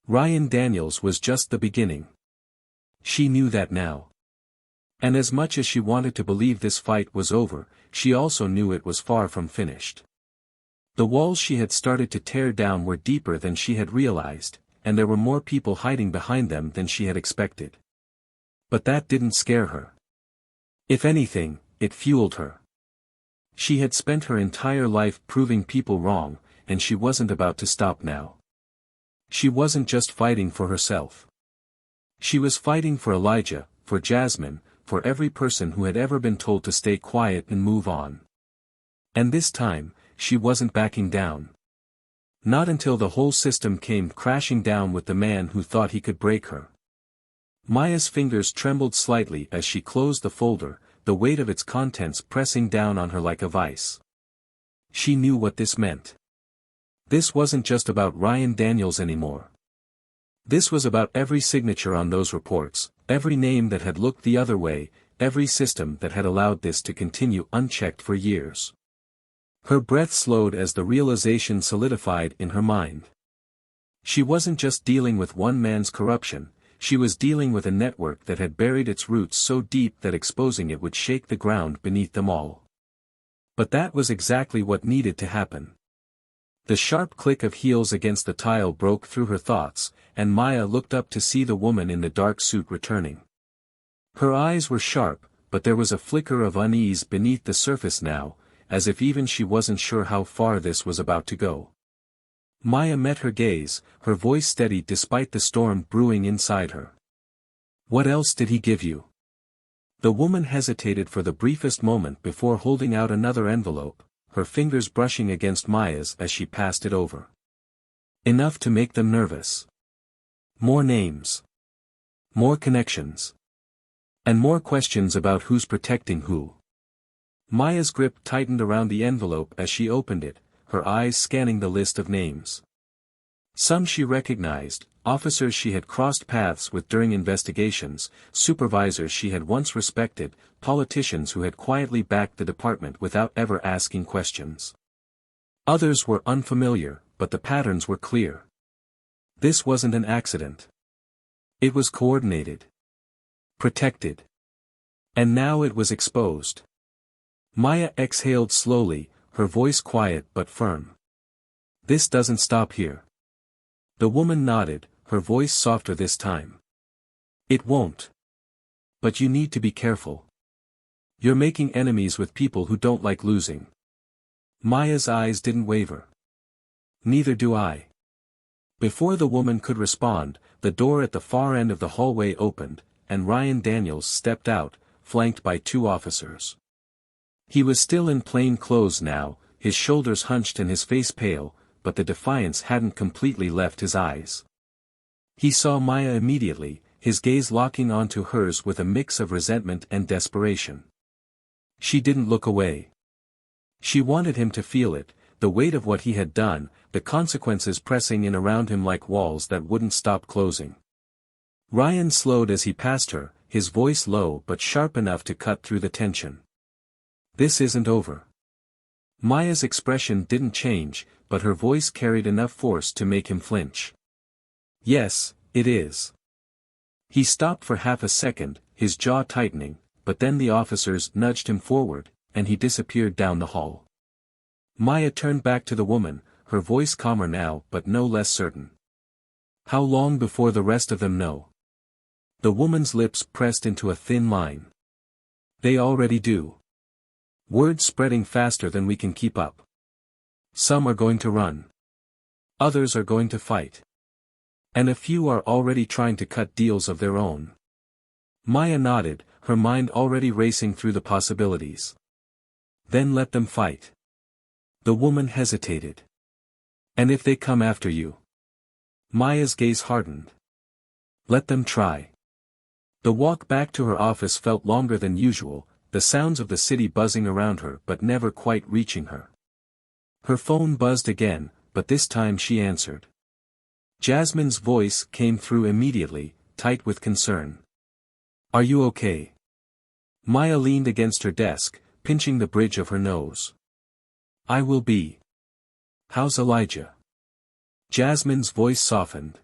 [SPEAKER 1] Ryan Daniels was just the beginning. She knew that now. And as much as she wanted to believe this fight was over, she also knew it was far from finished. The walls she had started to tear down were deeper than she had realized, and there were more people hiding behind them than she had expected. But that didn't scare her. If anything, it fueled her. She had spent her entire life proving people wrong, and she wasn't about to stop now. She wasn't just fighting for herself. She was fighting for Elijah, for Jasmine, for every person who had ever been told to stay quiet and move on. And this time, she wasn't backing down. Not until the whole system came crashing down with the man who thought he could break her. Maya's fingers trembled slightly as she closed the folder, the weight of its contents pressing down on her like a vice. She knew what this meant. This wasn't just about Ryan Daniels anymore. This was about every signature on those reports, every name that had looked the other way, every system that had allowed this to continue unchecked for years. Her breath slowed as the realization solidified in her mind. She wasn't just dealing with one man's corruption, she was dealing with a network that had buried its roots so deep that exposing it would shake the ground beneath them all. But that was exactly what needed to happen. The sharp click of heels against the tile broke through her thoughts, and Maya looked up to see the woman in the dark suit returning. Her eyes were sharp, but there was a flicker of unease beneath the surface now, as if even she wasn't sure how far this was about to go. Maya met her gaze, her voice steady despite the storm brewing inside her. "What else did he give you?" The woman hesitated for the briefest moment before holding out another envelope, her fingers brushing against Maya's as she passed it over. "Enough to make them nervous. More names. More connections. And more questions about who's protecting who." Maya's grip tightened around the envelope as she opened it, her eyes scanning the list of names. Some she recognized, officers she had crossed paths with during investigations, supervisors she had once respected, politicians who had quietly backed the department without ever asking questions. Others were unfamiliar, but the patterns were clear. This wasn't an accident. It was coordinated. Protected. And now it was exposed. Maya exhaled slowly, her voice quiet but firm. "This doesn't stop here." The woman nodded, her voice softer this time. "It won't. But you need to be careful. You're making enemies with people who don't like losing." Maya's eyes didn't waver. "Neither do I." Before the woman could respond, the door at the far end of the hallway opened, and Ryan Daniels stepped out, flanked by 2 officers. He was still in plain clothes now, his shoulders hunched and his face pale, but the defiance hadn't completely left his eyes. He saw Maya immediately, his gaze locking onto hers with a mix of resentment and desperation. She didn't look away. She wanted him to feel it, the weight of what he had done, the consequences pressing in around him like walls that wouldn't stop closing. Ryan slowed as he passed her, his voice low but sharp enough to cut through the tension. "This isn't over." Maya's expression didn't change, but her voice carried enough force to make him flinch. "Yes, it is." He stopped for half a second, his jaw tightening, but then the officers nudged him forward, and he disappeared down the hall. Maya turned back to the woman, her voice calmer now but no less certain. "How long before the rest of them know?" The woman's lips pressed into a thin line. "They already do. Word's spreading faster than we can keep up. Some are going to run. Others are going to fight. And a few are already trying to cut deals of their own." Maya nodded, her mind already racing through the possibilities. "Then let them fight." The woman hesitated. "And if they come after you?" Maya's gaze hardened. "Let them try." The walk back to her office felt longer than usual, the sounds of the city buzzing around her but never quite reaching her. Her phone buzzed again, but this time she answered. Jasmine's voice came through immediately, tight with concern. "Are you okay?" Maya leaned against her desk, pinching the bridge of her nose. I will be. How's Elijah? Jasmine's voice softened.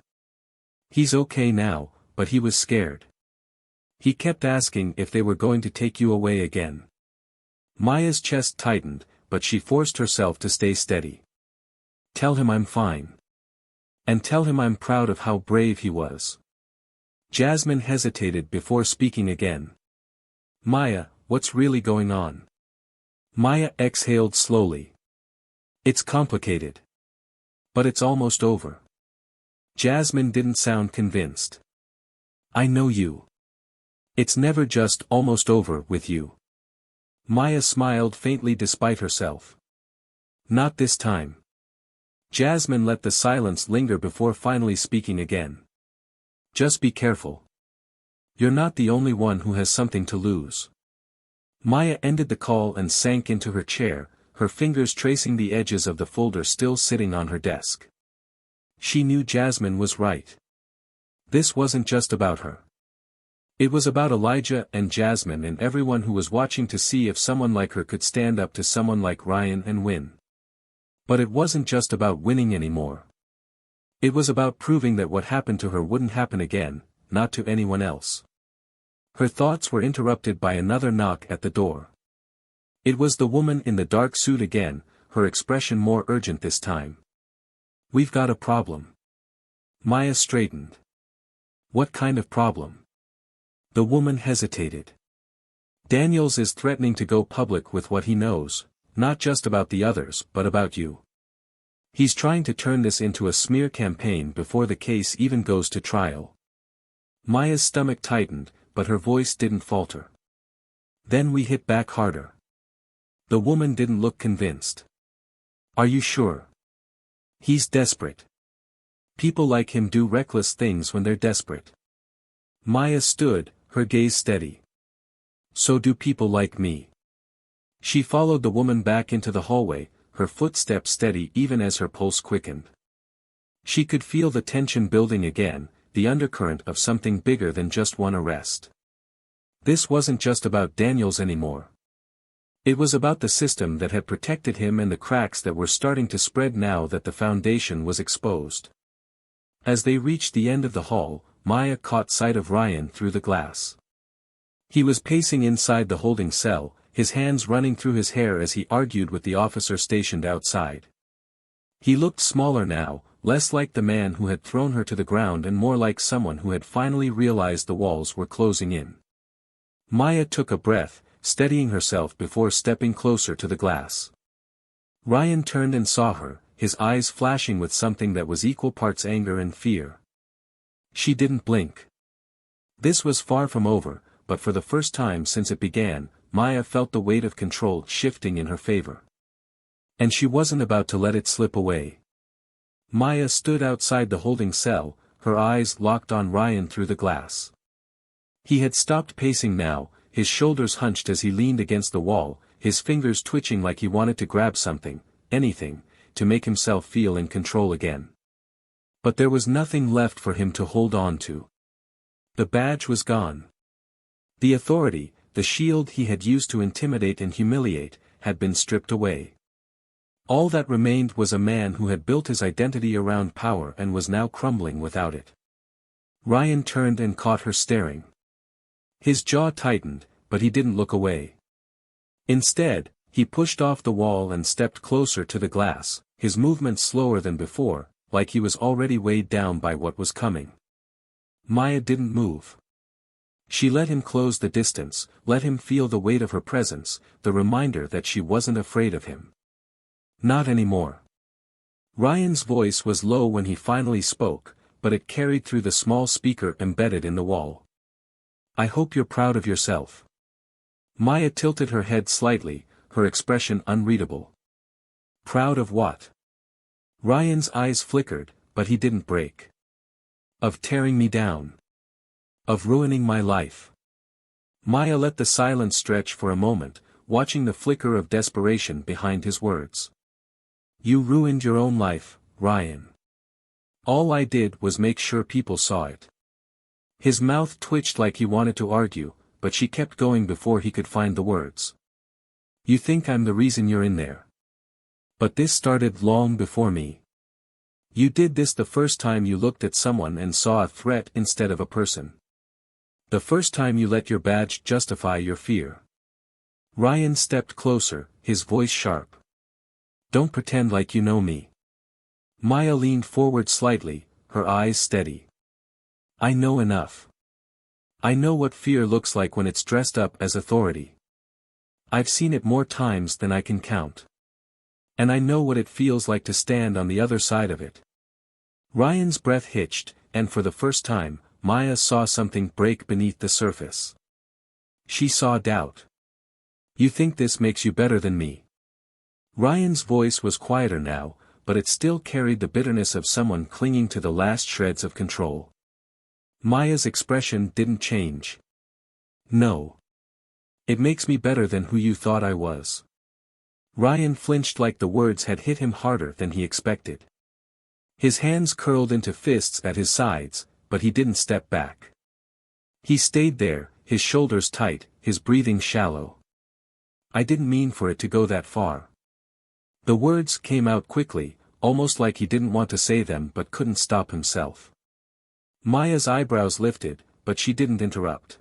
[SPEAKER 1] He's okay now, but he was scared. He kept asking if they were going to take you away again. Maya's chest tightened, but she forced herself to stay steady. Tell him I'm fine. And tell him I'm proud of how brave he was. Jasmine hesitated before speaking again. Maya, what's really going on? Maya exhaled slowly. It's complicated. But it's almost over. Jasmine didn't sound convinced. I know you. It's never just almost over with you. Maya smiled faintly despite herself. Not this time. Jasmine let the silence linger before finally speaking again. Just be careful. You're not the only one who has something to lose. Maya ended the call and sank into her chair, her fingers tracing the edges of the folder still sitting on her desk. She knew Jasmine was right. This wasn't just about her. It was about Elijah and Jasmine and everyone who was watching to see if someone like her could stand up to someone like Ryan and win. But it wasn't just about winning anymore. It was about proving that what happened to her wouldn't happen again, not to anyone else. Her thoughts were interrupted by another knock at the door. It was the woman in the dark suit again, her expression more urgent this time. We've got a problem. Maya straightened. What kind of problem? The woman hesitated. Daniels is threatening to go public with what he knows, not just about the others but about you. He's trying to turn this into a smear campaign before the case even goes to trial. Maya's stomach tightened, but her voice didn't falter. Then we hit back harder. The woman didn't look convinced. Are you sure? He's desperate. People like him do reckless things when they're desperate. Maya stood, her gaze steady. So do people like me. She followed the woman back into the hallway, her footsteps steady even as her pulse quickened. She could feel the tension building again, the undercurrent of something bigger than just one arrest. This wasn't just about Daniels anymore. It was about the system that had protected him and the cracks that were starting to spread now that the foundation was exposed. As they reached the end of the hall, Maya caught sight of Ryan through the glass. He was pacing inside the holding cell, his hands running through his hair as he argued with the officer stationed outside. He looked smaller now, less like the man who had thrown her to the ground and more like someone who had finally realized the walls were closing in. Maya took a breath, steadying herself before stepping closer to the glass. Ryan turned and saw her, his eyes flashing with something that was equal parts anger and fear. She didn't blink. This was far from over, but for the first time since it began, Maya felt the weight of control shifting in her favor. And she wasn't about to let it slip away. Maya stood outside the holding cell, her eyes locked on Ryan through the glass. He had stopped pacing now, his shoulders hunched as he leaned against the wall, his fingers twitching like he wanted to grab something, anything, to make himself feel in control again. But there was nothing left for him to hold on to. The badge was gone. The authority, the shield he had used to intimidate and humiliate, had been stripped away. All that remained was a man who had built his identity around power and was now crumbling without it. Ryan turned and caught her staring. His jaw tightened, but he didn't look away. Instead, he pushed off the wall and stepped closer to the glass, his movements slower than before, like he was already weighed down by what was coming. Maya didn't move. She let him close the distance, let him feel the weight of her presence, the reminder that she wasn't afraid of him. Not anymore. Ryan's voice was low when he finally spoke, but it carried through the small speaker embedded in the wall. I hope you're proud of yourself. Maya tilted her head slightly, her expression unreadable. Proud of what? Ryan's eyes flickered, but he didn't break. Of tearing me down. Of ruining my life. Maya let the silence stretch for a moment, watching the flicker of desperation behind his words. You ruined your own life, Ryan. All I did was make sure people saw it. His mouth twitched like he wanted to argue, but she kept going before he could find the words. You think I'm the reason you're in there? But this started long before me. You did this the first time you looked at someone and saw a threat instead of a person. The first time you let your badge justify your fear. Ryan stepped closer, his voice sharp. Don't pretend like you know me. Maya leaned forward slightly, her eyes steady. I know enough. I know what fear looks like when it's dressed up as authority. I've seen it more times than I can count. And I know what it feels like to stand on the other side of it. Ryan's breath hitched, and for the first time, Maya saw something break beneath the surface. She saw doubt. You think this makes you better than me? Ryan's voice was quieter now, but it still carried the bitterness of someone clinging to the last shreds of control. Maya's expression didn't change. No. It makes me better than who you thought I was. Ryan flinched like the words had hit him harder than he expected. His hands curled into fists at his sides, but he didn't step back. He stayed there, his shoulders tight, his breathing shallow. I didn't mean for it to go that far. The words came out quickly, almost like he didn't want to say them but couldn't stop himself. Maya's eyebrows lifted, but she didn't interrupt.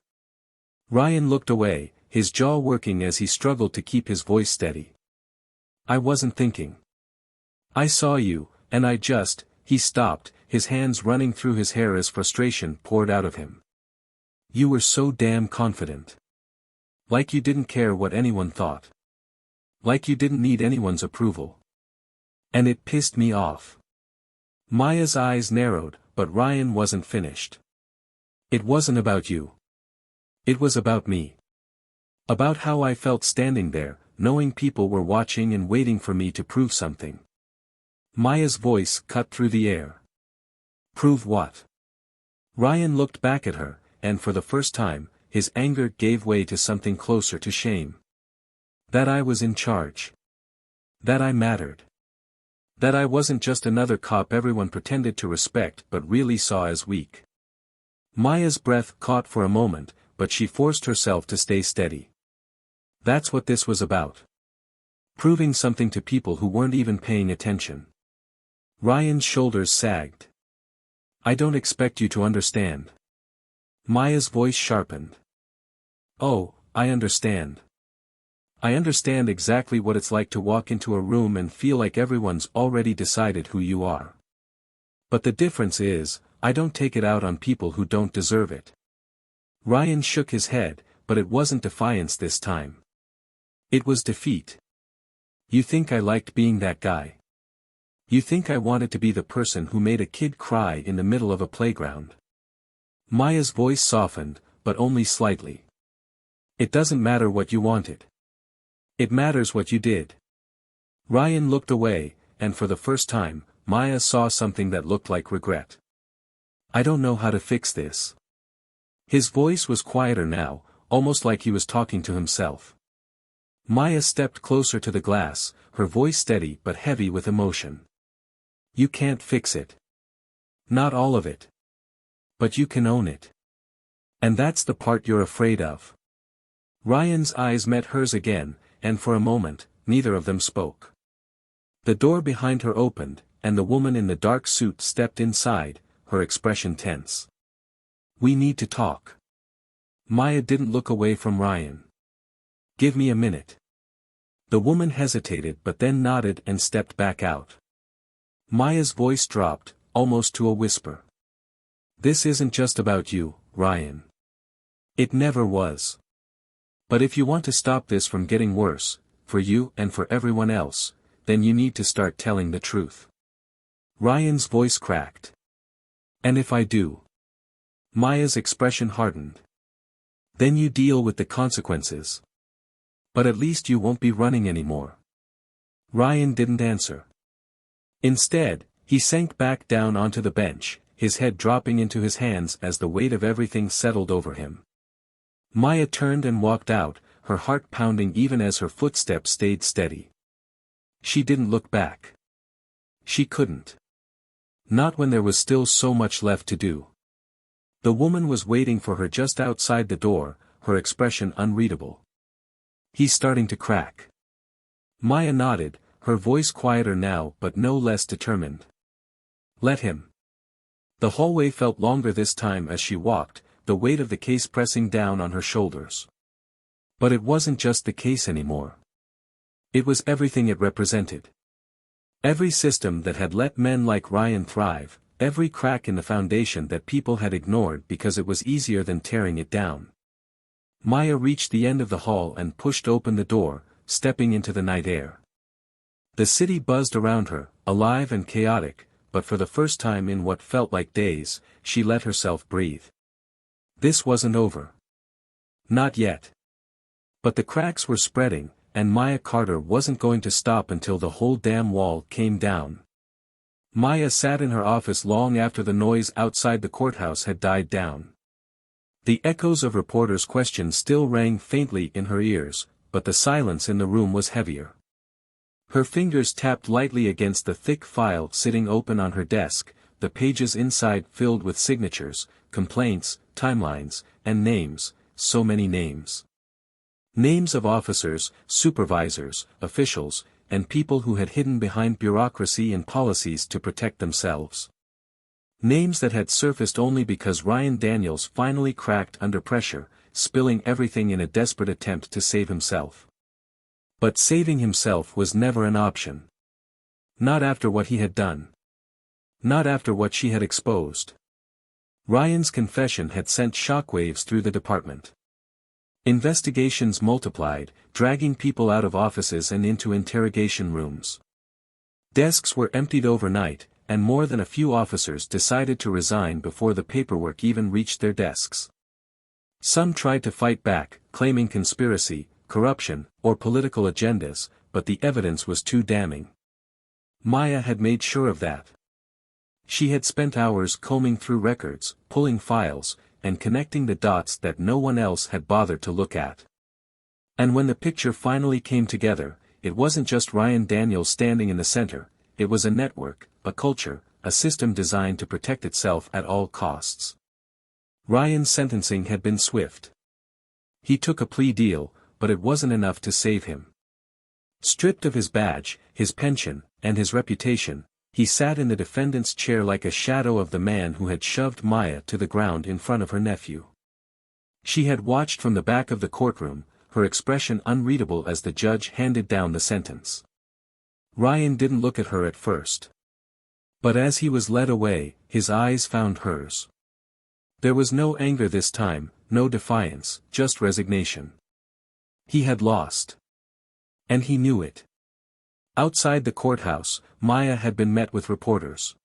[SPEAKER 1] Ryan looked away, his jaw working as he struggled to keep his voice steady. I wasn't thinking. I saw you, and he stopped, his hands running through his hair as frustration poured out of him. You were so damn confident. Like you didn't care what anyone thought. Like you didn't need anyone's approval. And it pissed me off. Maya's eyes narrowed, but Ryan wasn't finished. It wasn't about you. It was about me. About how I felt standing there, knowing people were watching and waiting for me to prove something. Maya's voice cut through the air. Prove what? Ryan looked back at her, and for the first time, his anger gave way to something closer to shame. That I was in charge. That I mattered. That I wasn't just another cop everyone pretended to respect but really saw as weak. Maya's breath caught for a moment, but she forced herself to stay steady. That's what this was about. Proving something to people who weren't even paying attention. Ryan's shoulders sagged. I don't expect you to understand. Maya's voice sharpened. Oh, I understand. I understand exactly what it's like to walk into a room and feel like everyone's already decided who you are. But the difference is, I don't take it out on people who don't deserve it. Ryan shook his head, but it wasn't defiance this time. It was defeat. You think I liked being that guy? You think I wanted to be the person who made a kid cry in the middle of a playground? Maya's voice softened, but only slightly. It doesn't matter what you wanted. It matters what you did. Ryan looked away, and for the first time, Maya saw something that looked like regret. I don't know how to fix this. His voice was quieter now, almost like he was talking to himself. Maya stepped closer to the glass, her voice steady but heavy with emotion. You can't fix it. Not all of it. But you can own it. And that's the part you're afraid of. Ryan's eyes met hers again, and for a moment, neither of them spoke. The door behind her opened, and the woman in the dark suit stepped inside, her expression tense. We need to talk. Maya didn't look away from Ryan. Give me a minute. The woman hesitated but then nodded and stepped back out. Maya's voice dropped, almost to a whisper. This isn't just about you, Ryan. It never was. But if you want to stop this from getting worse, for you and for everyone else, then you need to start telling the truth. Ryan's voice cracked. And if I do? Maya's expression hardened. Then you deal with the consequences. But at least you won't be running anymore. Ryan didn't answer. Instead, he sank back down onto the bench, his head dropping into his hands as the weight of everything settled over him. Maya turned and walked out, her heart pounding even as her footsteps stayed steady. She didn't look back. She couldn't. Not when there was still so much left to do. The woman was waiting for her just outside the door, her expression unreadable. He's starting to crack. Maya nodded, her voice quieter now but no less determined. Let him. The hallway felt longer this time as she walked, the weight of the case pressing down on her shoulders. But it wasn't just the case anymore. It was everything it represented. Every system that had let men like Ryan thrive, every crack in the foundation that people had ignored because it was easier than tearing it down. Maya reached the end of the hall and pushed open the door, stepping into the night air. The city buzzed around her, alive and chaotic, but for the first time in what felt like days, she let herself breathe. This wasn't over. Not yet. But the cracks were spreading, and Maya Carter wasn't going to stop until the whole damn wall came down. Maya sat in her office long after the noise outside the courthouse had died down. The echoes of reporters' questions still rang faintly in her ears, but the silence in the room was heavier. Her fingers tapped lightly against the thick file sitting open on her desk, the pages inside filled with signatures, complaints, timelines, and names, so many names. Names of officers, supervisors, officials, and people who had hidden behind bureaucracy and policies to protect themselves. Names that had surfaced only because Ryan Daniels finally cracked under pressure, spilling everything in a desperate attempt to save himself. But saving himself was never an option. Not after what he had done. Not after what she had exposed. Ryan's confession had sent shockwaves through the department. Investigations multiplied, dragging people out of offices and into interrogation rooms. Desks were emptied overnight, and more than a few officers decided to resign before the paperwork even reached their desks. Some tried to fight back, claiming conspiracy, corruption, or political agendas, but the evidence was too damning. Maya had made sure of that. She had spent hours combing through records, pulling files, and connecting the dots that no one else had bothered to look at. And when the picture finally came together, it wasn't just Ryan Daniels standing in the center, it was a network, a culture, a system designed to protect itself at all costs. Ryan's sentencing had been swift. He took a plea deal, but it wasn't enough to save him. Stripped of his badge, his pension, and his reputation, he sat in the defendant's chair like a shadow of the man who had shoved Maya to the ground in front of her nephew. She had watched from the back of the courtroom, her expression unreadable as the judge handed down the sentence. Ryan didn't look at her at first. But as he was led away, his eyes found hers. There was no anger this time, no defiance, just resignation. He had lost. And he knew it. Outside the courthouse, Maya had been met with reporters.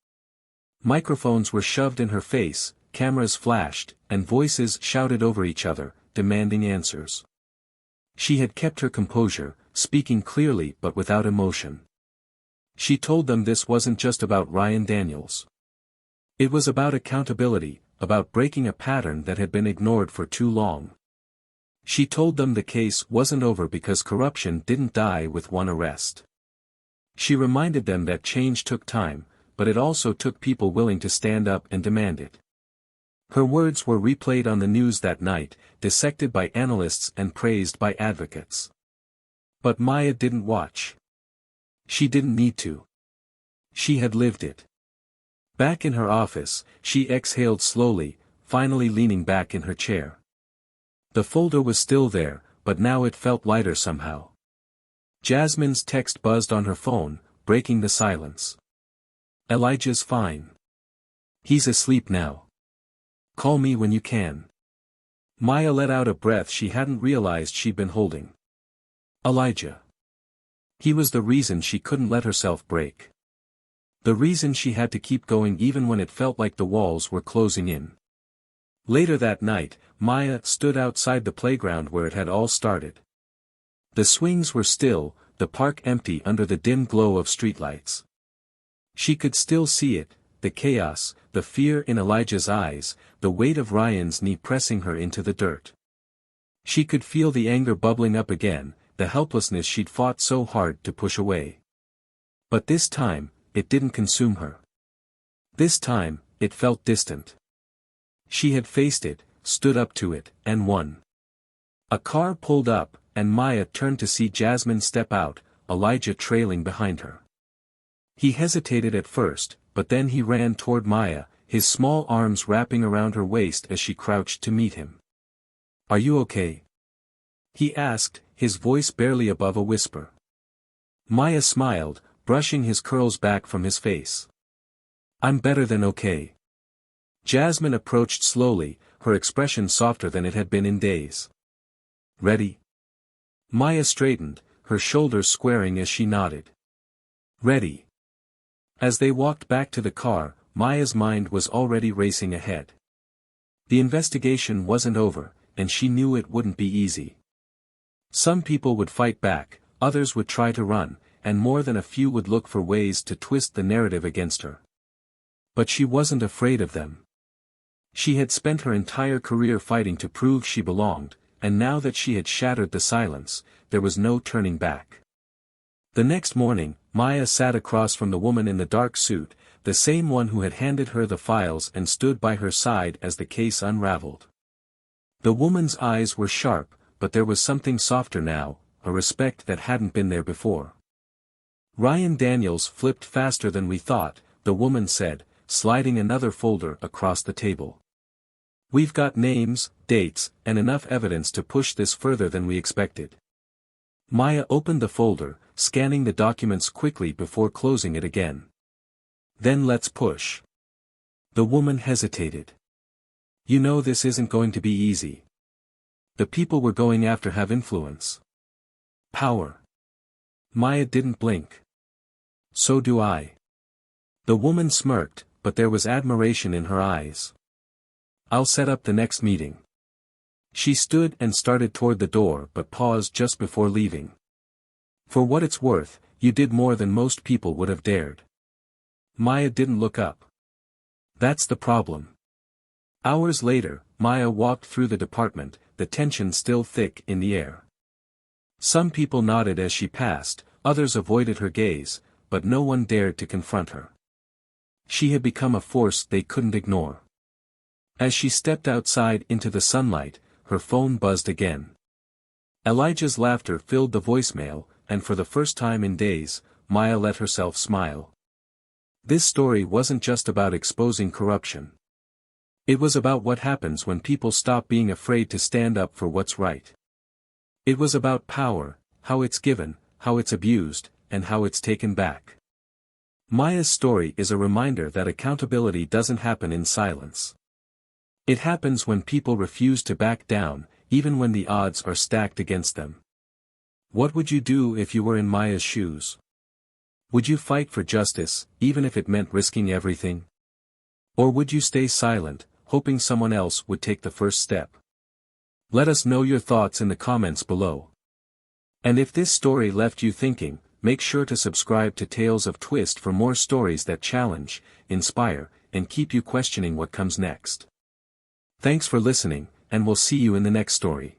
[SPEAKER 1] Microphones were shoved in her face, cameras flashed, and voices shouted over each other, demanding answers. She had kept her composure, speaking clearly but without emotion. She told them this wasn't just about Ryan Daniels. It was about accountability, about breaking a pattern that had been ignored for too long. She told them the case wasn't over because corruption didn't die with one arrest. She reminded them that change took time, but it also took people willing to stand up and demand it. Her words were replayed on the news that night, dissected by analysts and praised by advocates. But Maya didn't watch. She didn't need to. She had lived it. Back in her office, she exhaled slowly, finally leaning back in her chair. The folder was still there, but now it felt lighter somehow. Jasmine's text buzzed on her phone, breaking the silence. Elijah's fine. He's asleep now. Call me when you can. Maya let out a breath she hadn't realized she'd been holding. Elijah. He was the reason she couldn't let herself break. The reason she had to keep going even when it felt like the walls were closing in. Later that night, Maya stood outside the playground where it had all started. The swings were still, the park empty under the dim glow of streetlights. She could still see it, the chaos, the fear in Elijah's eyes, the weight of Ryan's knee pressing her into the dirt. She could feel the anger bubbling up again, the helplessness she'd fought so hard to push away. But this time, it didn't consume her. This time, it felt distant. She had faced it, stood up to it, and won. A car pulled up, and Maya turned to see Jasmine step out, Elijah trailing behind her. He hesitated at first, but then he ran toward Maya, his small arms wrapping around her waist as she crouched to meet him. "Are you okay?" he asked, his voice barely above a whisper. Maya smiled, brushing his curls back from his face. "I'm better than okay." Jasmine approached slowly, her expression softer than it had been in days. "Ready?" Maya straightened, her shoulders squaring as she nodded. "Ready." As they walked back to the car, Maya's mind was already racing ahead. The investigation wasn't over, and she knew it wouldn't be easy. Some people would fight back, others would try to run, and more than a few would look for ways to twist the narrative against her. But she wasn't afraid of them. She had spent her entire career fighting to prove she belonged, and now that she had shattered the silence, there was no turning back. The next morning, Maya sat across from the woman in the dark suit, the same one who had handed her the files and stood by her side as the case unraveled. The woman's eyes were sharp, but there was something softer now, a respect that hadn't been there before. "Ryan Daniels flipped faster than we thought," the woman said, sliding another folder across the table. "We've got names, dates, and enough evidence to push this further than we expected." Maya opened the folder, scanning the documents quickly before closing it again. "Then let's push." The woman hesitated. "You know this isn't going to be easy. The people we're going after have influence. Power." Maya didn't blink. "So do I." The woman smirked, but there was admiration in her eyes. "I'll set up the next meeting." She stood and started toward the door but paused just before leaving. "For what it's worth, you did more than most people would have dared." Maya didn't look up. "That's the problem." Hours later, Maya walked through the department, the tension still thick in the air. Some people nodded as she passed, others avoided her gaze, but no one dared to confront her. She had become a force they couldn't ignore. As she stepped outside into the sunlight, her phone buzzed again. Elijah's laughter filled the voicemail, and for the first time in days, Maya let herself smile. This story wasn't just about exposing corruption. It was about what happens when people stop being afraid to stand up for what's right. It was about power, how it's given, how it's abused, and how it's taken back. Maya's story is a reminder that accountability doesn't happen in silence. It happens when people refuse to back down, even when the odds are stacked against them. What would you do if you were in Maya's shoes? Would you fight for justice, even if it meant risking everything? Or would you stay silent, hoping someone else would take the first step? Let us know your thoughts in the comments below. And if this story left you thinking, make sure to subscribe to Tales of Twist for more stories that challenge, inspire, and keep you questioning what comes next. Thanks for listening, and we'll see you in the next story.